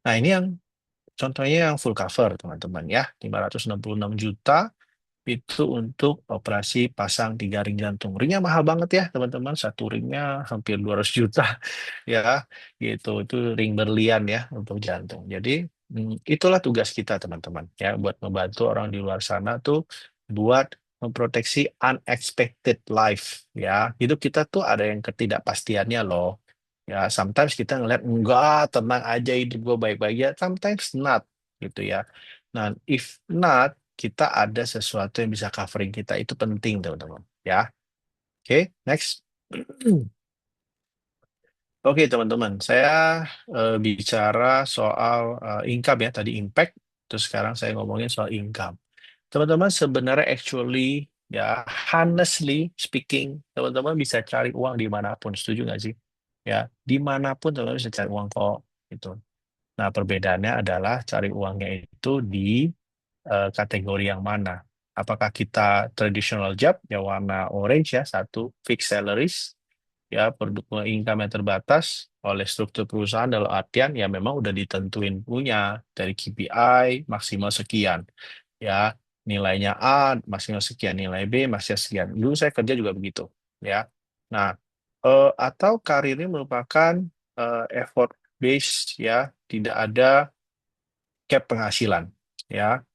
[SPEAKER 1] Nah, ini yang contohnya yang full cover, teman-teman ya. 566 juta itu untuk operasi pasang 3 ring jantung. Ringnya mahal banget ya, teman-teman. Satu ringnya hampir 200 juta ya. Gitu. Itu ring berlian ya untuk jantung. Jadi, itulah tugas kita, teman-teman ya, buat membantu orang di luar sana tuh buat memproteksi unexpected life ya. Hidup kita tuh ada yang ketidakpastiannya loh. Ya, sometimes kita ngeliat enggak tenang aja hidup gue baik-baik ya, sometimes not gitu ya. Nah, if not, kita ada sesuatu yang bisa covering kita, itu penting teman-teman ya. Oke, next. Oke teman-teman, saya bicara soal income ya, tadi impact, terus sekarang saya ngomongin soal income. Teman-teman sebenarnya actually ya, honestly speaking, teman-teman bisa cari uang dimanapun, setuju nggak sih? Ya, dimanapun teman-teman bisa cari uang kok gitu. Nah, perbedaannya adalah cari uangnya itu di kategori yang mana. Apakah kita traditional job yang warna orange ya, satu fixed salaries, ya pendukung income yang terbatas oleh struktur perusahaan dalam artian ya memang udah ditentuin punya dari KPI maksimal sekian ya, nilainya A maksimal sekian, nilai B maksimal sekian. Dulu saya kerja juga begitu ya. Nah, atau karirnya merupakan effort based ya, tidak ada cap penghasilan ya,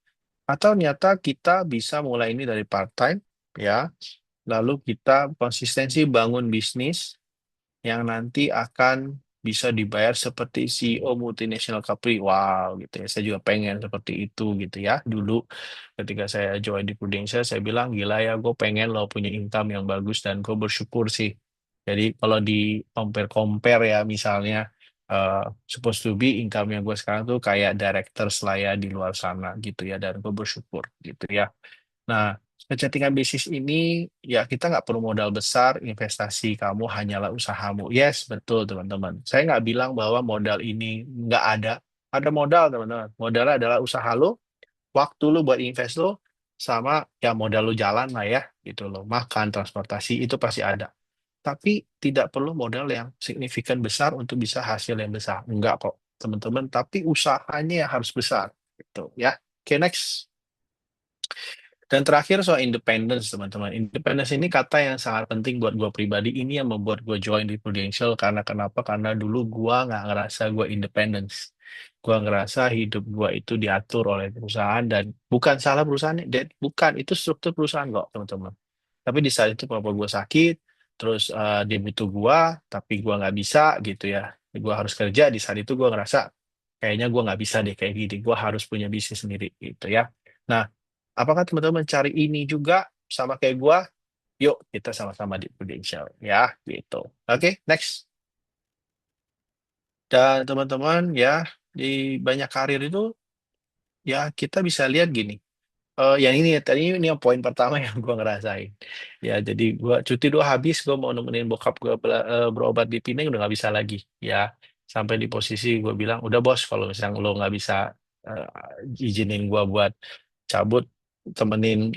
[SPEAKER 1] atau nyata kita bisa mulai ini dari part time ya, lalu kita konsistensi bangun bisnis yang nanti akan bisa dibayar seperti CEO multinational company. Wow, gitu ya. Saya juga pengen seperti itu gitu ya. Dulu ketika saya join di Prudential, saya bilang, gila ya, gue pengen lo punya income yang bagus dan gue bersyukur sih. Jadi kalau di compare-compare ya, misalnya supposed to be income yang gue sekarang tuh kayak director lah ya di luar sana gitu ya, dan gue bersyukur gitu ya. Nah, kecantikan bisnis ini ya kita nggak perlu modal besar, investasi kamu hanyalah usahamu. Yes, betul teman-teman. Saya nggak bilang bahwa modal ini nggak ada. Ada modal teman-teman. Modalnya adalah usaha lo, waktu lo buat invest lo, sama ya modal lo jalan lah ya, gitu loh. Makan, transportasi itu pasti ada. Tapi tidak perlu modal yang signifikan besar untuk bisa hasil yang besar. Enggak kok, teman-teman. Tapi usahanya yang harus besar, gitu ya. Oke, next. Dan terakhir soal independence, teman-teman. Independence ini kata yang sangat penting buat gue pribadi. Ini yang membuat gue join di Prudential. Karena kenapa? Karena dulu gue nggak ngerasa gue independence. Gue ngerasa hidup gue itu diatur oleh perusahaan. Dan bukan salah perusahaan. Bukan, itu struktur perusahaan kok, teman-teman. Tapi di saat itu papa gue sakit. Terus dia butuh gue, tapi gue nggak bisa gitu ya. Gue harus kerja. Di saat itu gue ngerasa kayaknya gue nggak bisa deh kayak gini. Gue harus punya bisnis sendiri gitu ya. Nah, apakah teman-teman cari ini juga sama kayak gua? Yuk, kita sama-sama di Prudential ya, gitu. Oke, next. Dan teman-teman ya, di banyak karir itu ya kita bisa lihat gini. Yang ini ya, tadi ini yang poin pertama yang gua ngerasain. Ya, jadi gua cuti dua habis, gua mau nemenin bokap gua berobat di Pinang udah nggak bisa lagi. Ya, sampai di posisi gua bilang, udah bos, kalau misalnya lo nggak bisa izinin gua buat cabut temenin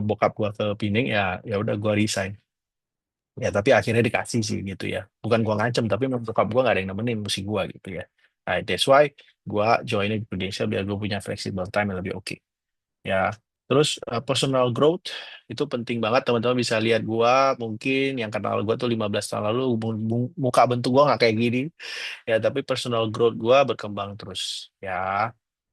[SPEAKER 1] bokap gua ke Pining, ya ya udah gua resign ya, tapi akhirnya dikasih sih gitu ya, bukan gua ngancem tapi memang bokap gua nggak ada yang nemenin, mesti gua gitu ya. Nah, that's why gua join di Indonesia biar gua punya flexible time yang lebih oke ya. Terus personal growth itu penting banget, teman-teman bisa lihat gua, mungkin yang kenal gua tuh 15 tahun lalu, muka bentuk gua nggak kayak gini ya, tapi personal growth gua berkembang terus ya.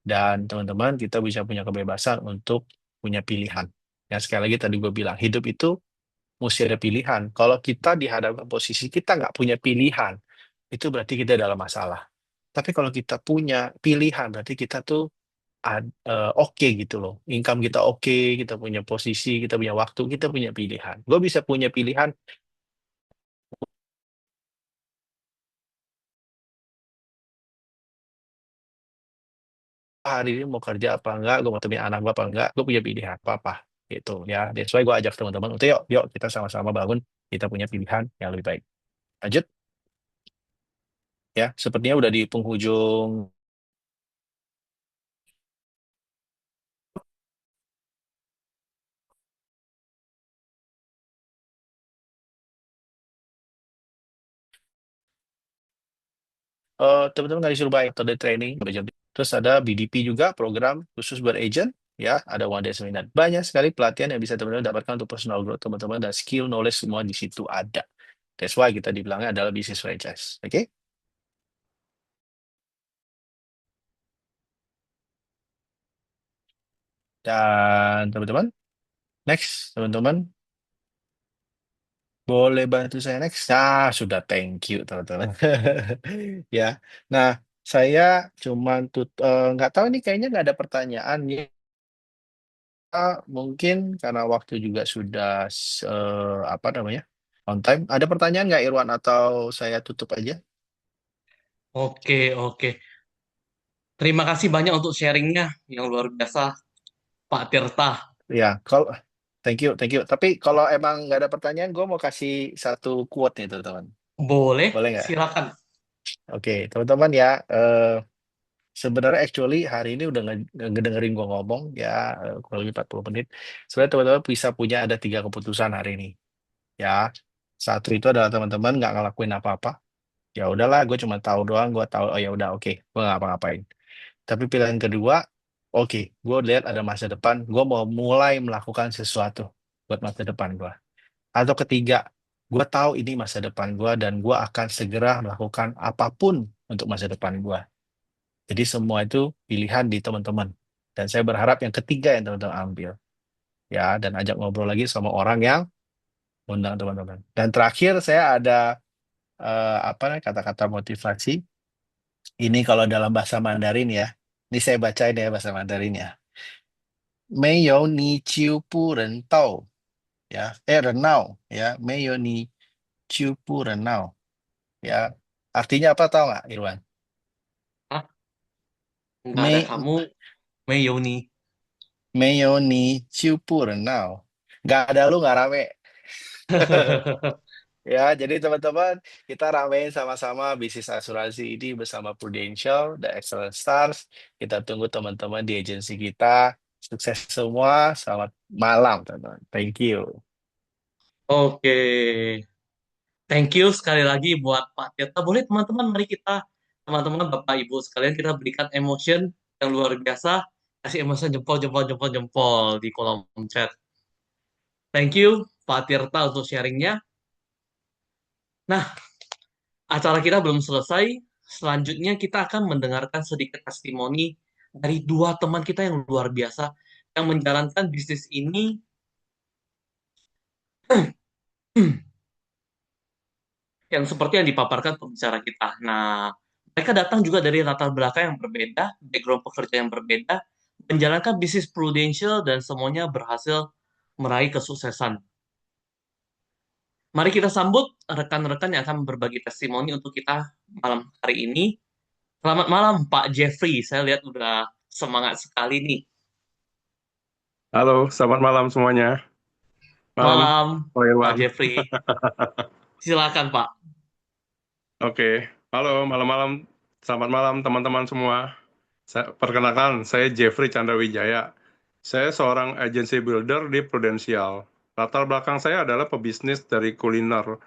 [SPEAKER 1] Dan teman-teman kita bisa punya kebebasan untuk punya pilihan. Ya, sekali lagi tadi gue bilang hidup itu mesti ada pilihan. Kalau kita dihadapkan posisi kita nggak punya pilihan, itu berarti kita dalam masalah. Tapi kalau kita punya pilihan, berarti kita tuh oke gitu loh. Income kita oke, kita punya posisi, kita punya waktu, kita punya pilihan. Gue bisa punya pilihan hari ini mau kerja apa enggak, gue mau temuin anak gue apa enggak, gue punya pilihan apa-apa gitu ya. That's why gue ajak teman-teman untuk yuk, yuk kita sama-sama bangun, kita punya pilihan yang lebih baik. Lanjut ya, sepertinya udah di penghujung. Teman-teman nggak disuruh bayar, ada training, terus ada BDP juga, program khusus buat agent, ya, ada one day seminar. Banyak sekali pelatihan yang bisa teman-teman dapatkan untuk personal growth teman-teman, dan skill, knowledge semua di situ ada. That's why kita dibilangnya adalah bisnis franchise. Oke? Dan teman-teman, next, teman-teman, boleh bantu saya next? Nah, sudah thank you, teman-teman. Ya, nah, saya cuman nggak tahu nih, kayaknya nggak ada pertanyaan ya. Mungkin karena waktu juga sudah apa namanya on time. Ada pertanyaan nggak Irwan atau saya tutup aja?
[SPEAKER 2] Oke, oke. Terima kasih banyak untuk sharingnya yang luar biasa, Pak Tirta.
[SPEAKER 1] Ya, kalau thank you. Tapi kalau emang nggak ada pertanyaan, gue mau kasih satu quote nih teman-teman.
[SPEAKER 2] Boleh,
[SPEAKER 1] Boleh nggak?
[SPEAKER 2] silakan.
[SPEAKER 1] Oke, teman-teman ya. Sebenarnya actually hari ini udah ngedengerin gue ngomong ya, kurang lebih 40 menit. Sebenarnya teman-teman bisa punya ada 3 keputusan hari ini. Ya, satu itu adalah teman-teman nggak ngelakuin apa-apa. Ya udahlah, gue cuma tahu doang, gue tahu, oh ya udah, oke, gue nggak apa-ngapain. Tapi pilihan kedua, oke, gue lihat ada masa depan, gue mau mulai melakukan sesuatu buat masa depan gue. Atau ketiga, gue tahu ini masa depan gue dan gue akan segera melakukan apapun untuk masa depan gue. Jadi semua itu pilihan di teman-teman, dan saya berharap yang ketiga yang teman-teman ambil, ya, dan ajak ngobrol lagi sama orang yang undang teman-teman. Dan terakhir saya ada apa kata-kata motivasi. Ini kalau dalam bahasa Mandarin ya. Ini saya bacain ya bahasa Mandarin ya. 没有你就不能到 ya. Renau ya. 没有你就不能闹 ya. Artinya apa tahu nggak Irwan?
[SPEAKER 2] Hah? Nggak ada
[SPEAKER 1] Me
[SPEAKER 2] kamu, Mayoni.
[SPEAKER 1] 没有你就不能闹. Nggak ada lu nggak rame. Ya, jadi teman-teman, kita ramein sama-sama bisnis asuransi ini bersama Prudential dan Excellent Stars. Kita tunggu teman-teman di agensi kita. Sukses semua. Selamat malam, teman-teman. Thank you.
[SPEAKER 2] Oke, thank you sekali lagi buat Pak Tirta. Boleh teman-teman, mari kita, teman-teman, Bapak Ibu sekalian, kita berikan emotion yang luar biasa. Kasih emotion jempol, jempol, jempol, jempol di kolom chat. Thank you, Pak Tirta, untuk sharingnya. Nah, acara kita belum selesai. Selanjutnya kita akan mendengarkan sedikit testimoni dari dua teman kita yang luar biasa yang menjalankan bisnis ini yang seperti yang dipaparkan pembicara kita. Nah, mereka datang juga dari latar belakang yang berbeda, background pekerja yang berbeda, menjalankan bisnis prudential dan semuanya berhasil meraih kesuksesan. Mari kita sambut rekan-rekan yang akan berbagi testimoni untuk kita malam hari ini. Selamat malam, Pak Jeffrey. Saya lihat udah semangat sekali nih.
[SPEAKER 3] Halo, selamat malam semuanya. Malam,
[SPEAKER 2] Malam,
[SPEAKER 3] Pak
[SPEAKER 2] Pak
[SPEAKER 3] Irwan.
[SPEAKER 2] Jeffrey. Silakan, Pak.
[SPEAKER 3] Oke, halo, malam-malam. Selamat malam teman-teman semua. Perkenalkan, saya Jeffrey Chandra-Wijaya. Saya seorang agency builder di Prudential. Latar belakang saya adalah pebisnis dari kuliner.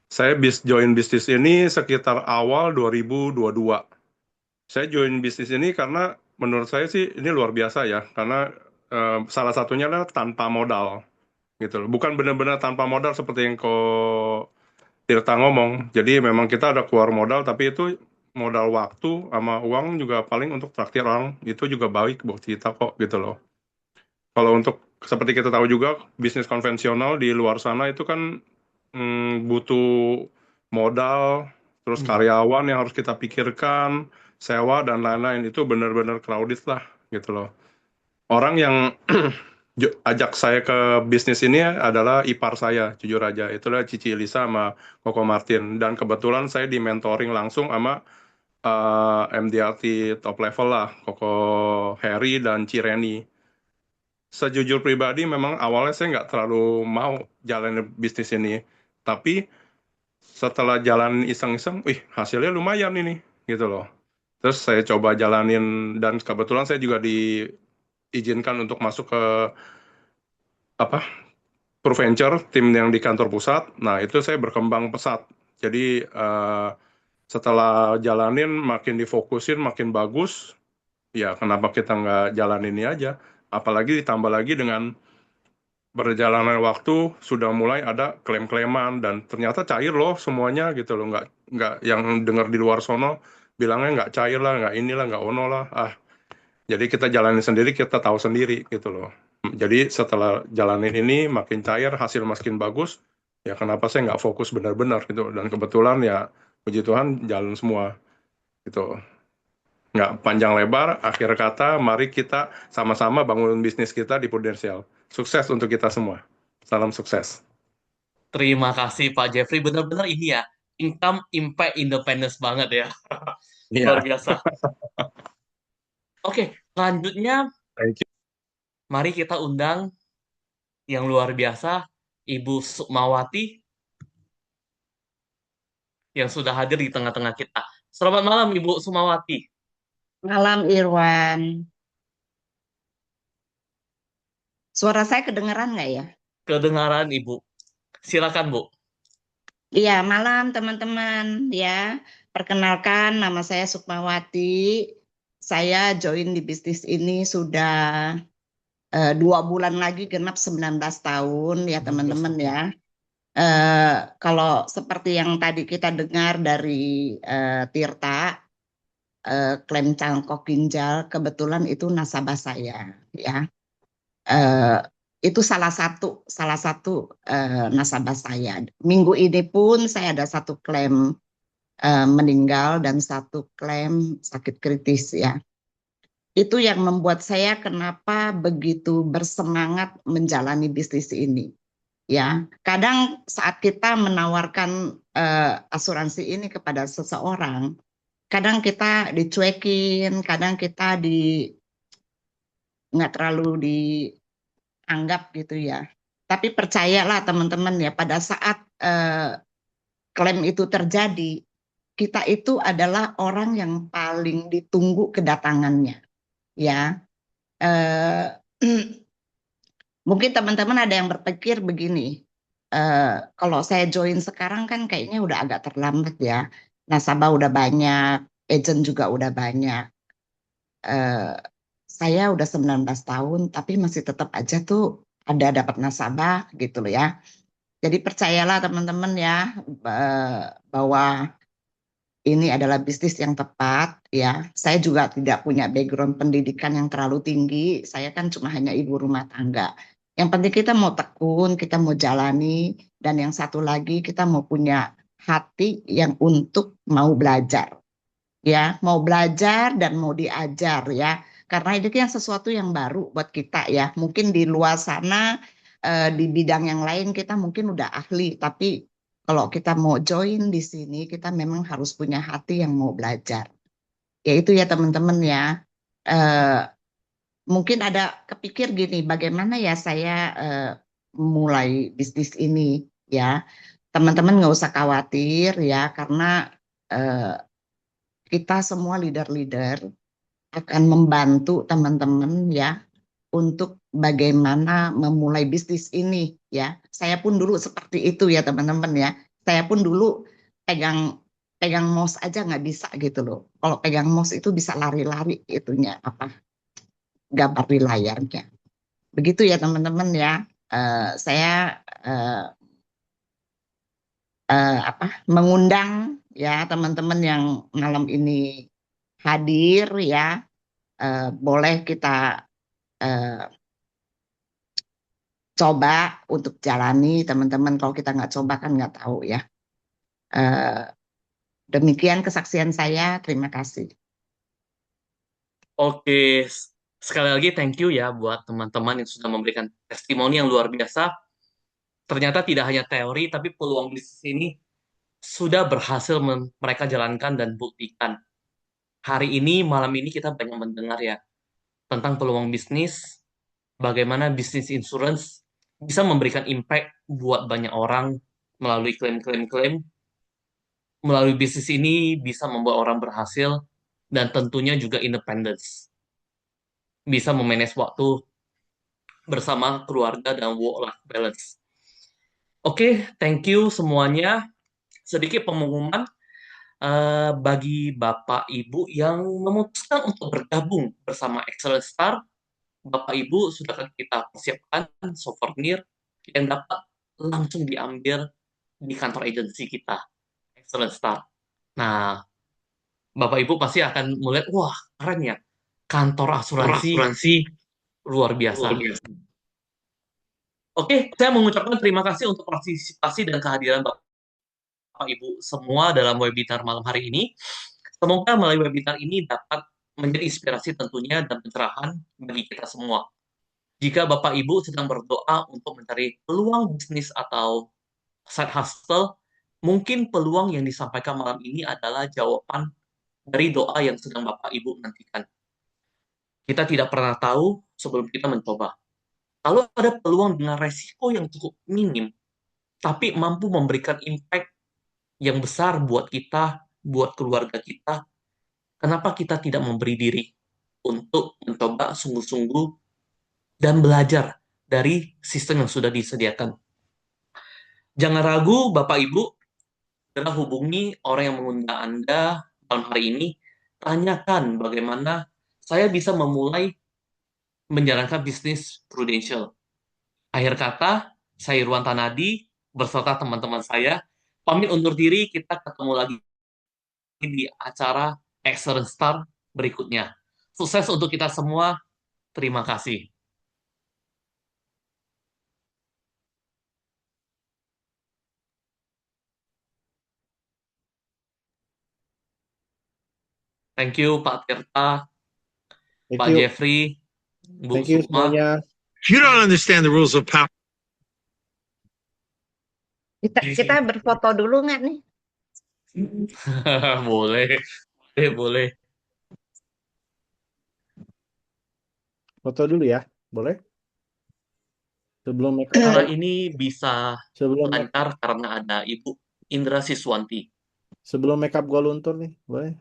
[SPEAKER 3] Saya join bisnis ini sekitar awal 2022. Saya join bisnis ini karena menurut saya sih ini luar biasa ya, karena salah satunya adalah tanpa modal gitu loh. Bukan benar-benar tanpa modal seperti yang Tirta ngomong. Jadi memang kita ada keluar modal, tapi itu modal waktu sama uang juga paling untuk traktir orang itu juga baik buat kita kok gitu loh. Kalau untuk seperti kita tahu juga bisnis konvensional di luar sana itu kan butuh modal, terus
[SPEAKER 2] Hmm.
[SPEAKER 3] karyawan yang harus kita pikirkan, sewa dan lain-lain, itu benar-benar crowded lah gitu loh. Orang yang ajak saya ke bisnis ini adalah ipar saya, jujur aja. Itulah Cici Elisa sama Koko Martin. Dan kebetulan saya di mentoring langsung sama MDRT top level lah, Koko Harry dan Cireni. Sejujur pribadi memang awalnya saya nggak terlalu mau jalanin bisnis ini. Tapi setelah jalan iseng-iseng, wih hasilnya lumayan ini gitu loh. Terus saya coba jalanin dan kebetulan saya juga diizinkan untuk masuk ke apa ProVenture, tim yang di kantor pusat. Nah, itu saya berkembang pesat. Jadi setelah jalanin makin difokusin, makin bagus. Ya, kenapa kita nggak jalan ini aja? Apalagi ditambah lagi dengan berjalannya waktu sudah mulai ada klaim-klaiman dan ternyata cair loh semuanya gitu loh. Nggak yang dengar di luar sono bilangnya nggak cair lah, nggak inilah, nggak ono lah. Jadi kita jalanin sendiri, kita tahu sendiri gitu loh. Jadi setelah jalanin ini makin cair, hasil makin bagus, ya kenapa saya nggak fokus benar-benar gitu. Dan kebetulan ya puji Tuhan jalan semua gitu. Nggak panjang lebar, akhir kata mari kita sama-sama bangun bisnis kita di Prudential. Sukses untuk kita semua. Salam sukses.
[SPEAKER 2] Terima kasih Pak Jeffrey, benar-benar ini ya, income impact independence banget ya. Luar
[SPEAKER 3] Iya,
[SPEAKER 2] biasa. Oke, selanjutnya
[SPEAKER 3] thank you.
[SPEAKER 2] mari kita undang yang luar biasa, Ibu Sukmawati yang sudah hadir di tengah-tengah kita. Selamat malam Ibu Sukmawati.
[SPEAKER 4] Malam Irwan. Suara saya kedengeran nggak ya?
[SPEAKER 2] Kedengaran Ibu. Silakan Bu.
[SPEAKER 4] Iya, malam teman-teman ya. Perkenalkan, nama saya Sukmawati. Saya join di bisnis ini sudah 2 bulan lagi genap 19 tahun ya teman-teman ya. Kalau seperti yang tadi kita dengar dari Tirta, klaim cangkok ginjal, kebetulan itu nasabah saya ya. eh, itu salah satu nasabah saya. Minggu ini pun saya ada satu klaim meninggal dan satu klaim sakit kritis ya. Itu yang membuat saya kenapa begitu bersemangat menjalani bisnis ini. Ya, kadang saat kita menawarkan asuransi ini kepada seseorang, kadang kita dicuekin, kadang kita nggak terlalu dianggap gitu ya. Tapi percayalah teman-teman ya, pada saat klaim itu terjadi, kita itu adalah orang yang paling ditunggu kedatangannya. Ya, eh, mungkin teman-teman ada yang berpikir begini, kalau saya join sekarang kan kayaknya udah agak terlambat ya. Nasabah udah banyak, agent juga udah banyak. Eh, saya udah 19 tahun, tapi masih tetap aja tuh ada dapat nasabah gitu loh ya. Jadi percayalah teman-teman ya, bahwa ini adalah bisnis yang tepat ya. Saya juga tidak punya background pendidikan yang terlalu tinggi. Saya kan cuma hanya ibu rumah tangga. Yang penting kita mau tekun, kita mau jalani, dan yang satu lagi kita mau punya hati yang untuk mau belajar ya, mau belajar dan mau diajar ya. Karena itu kan sesuatu yang baru buat kita ya. Mungkin di luar sana di bidang yang lain kita mungkin udah ahli, tapi kalau kita mau join di sini kita memang harus punya hati yang mau belajar. Ya itu ya teman-teman ya. Eh, Mungkin ada kepikir gini, bagaimana ya saya mulai bisnis ini ya. Teman-teman nggak usah khawatir ya, karena eh, kita semua leader-leader akan membantu teman-teman ya untuk bagaimana memulai bisnis ini ya. Saya pun dulu seperti itu ya teman-teman ya. Saya pun dulu pegang pegang mouse aja nggak bisa gitu loh. Kalau pegang mouse itu bisa lari-lari itunya apa gambar di layarnya. Begitu ya teman-teman ya. Saya eh, apa mengundang ya teman-teman yang malam ini hadir ya. Boleh kita eh, coba untuk jalani teman-teman. Kalau kita nggak coba kan nggak tahu ya. Eh, Demikian kesaksian saya. Terima kasih.
[SPEAKER 2] Oke, sekali lagi thank you ya buat teman-teman yang sudah memberikan testimoni yang luar biasa. Ternyata tidak hanya teori, tapi peluang bisnis ini sudah berhasil mereka jalankan dan buktikan. Hari ini, malam ini kita banyak mendengar ya tentang peluang bisnis, bagaimana bisnis insurance bisa memberikan impact buat banyak orang melalui klaim-klaim-klaim. Melalui bisnis ini bisa membuat orang berhasil dan tentunya juga independence. Bisa memanage waktu bersama keluarga dan work-life balance. Oke, thank you semuanya. Sedikit pengumuman bagi Bapak Ibu yang memutuskan untuk bergabung bersama Excellent Star, Bapak Ibu sudah kita persiapkan souvenir yang dapat langsung diambil di kantor agensi kita, Excellent Star. Nah, Bapak Ibu pasti akan melihat, wah keren ya, kantor asuransi luar biasa. Oke, saya mengucapkan terima kasih untuk partisipasi dan kehadiran Bapak Ibu semua dalam webinar malam hari ini. Semoga melalui webinar ini dapat menjadi inspirasi tentunya dan pencerahan bagi kita semua. Jika Bapak Ibu sedang berdoa untuk mencari peluang bisnis atau side hustle, mungkin peluang yang disampaikan malam ini adalah jawaban dari doa yang sedang Bapak Ibu nantikan. Kita tidak pernah tahu sebelum kita mencoba. Kalau ada peluang dengan resiko yang cukup minim, tapi mampu memberikan impact yang besar buat kita, buat keluarga kita, kenapa kita tidak memberi diri untuk mencoba sungguh-sungguh dan belajar dari sistem yang sudah disediakan. Jangan ragu, Bapak Ibu, segera hubungi orang yang mengundang Anda malam hari ini, tanyakan bagaimana saya bisa memulai menjalankan bisnis Prudential. Akhir kata, saya Irwan Tanadi beserta teman-teman saya pamit undur diri. Kita ketemu lagi di acara Excellent Star berikutnya. Sukses untuk kita semua. Terima kasih. Thank you Pak Tirta,
[SPEAKER 1] Thank
[SPEAKER 2] Pak
[SPEAKER 1] you.
[SPEAKER 2] Jeffrey, Bu
[SPEAKER 1] Thank you
[SPEAKER 2] Sukma.
[SPEAKER 1] semuanya.
[SPEAKER 5] You don't understand the rules of power.
[SPEAKER 4] Kita berfoto dulu nggak nih?
[SPEAKER 2] Boleh, boleh.
[SPEAKER 1] Foto dulu ya, boleh? Sebelum make
[SPEAKER 2] Acara
[SPEAKER 1] up,
[SPEAKER 2] ini bisa lancar karena ada Ibu Indra Siswanti.
[SPEAKER 1] sebelum make up gua luntur nih, boleh?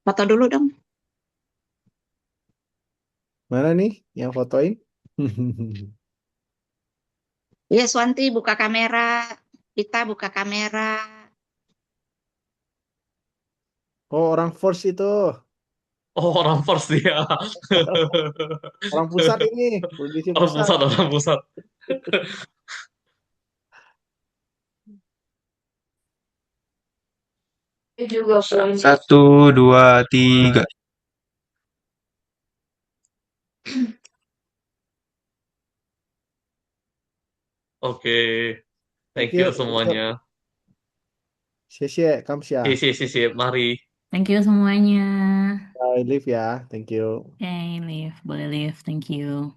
[SPEAKER 4] Foto dulu dong.
[SPEAKER 1] Mana nih yang fotoin?
[SPEAKER 4] Ya, Swanti buka kamera. Kita buka kamera.
[SPEAKER 1] Oh, orang first itu.
[SPEAKER 2] Oh, orang first dia.
[SPEAKER 1] Orang pusat ini, produksi
[SPEAKER 2] Orang
[SPEAKER 1] pusat.
[SPEAKER 2] pusat, orang pusat.
[SPEAKER 6] Juga 1, 2, 3.
[SPEAKER 2] Oke, thank you semuanya.
[SPEAKER 1] 谢谢，感谢。
[SPEAKER 2] Mari.
[SPEAKER 7] Thank you semuanya.
[SPEAKER 1] Bye, leave ya. Thank you.
[SPEAKER 7] Oke, leave. Boleh leave. Thank you.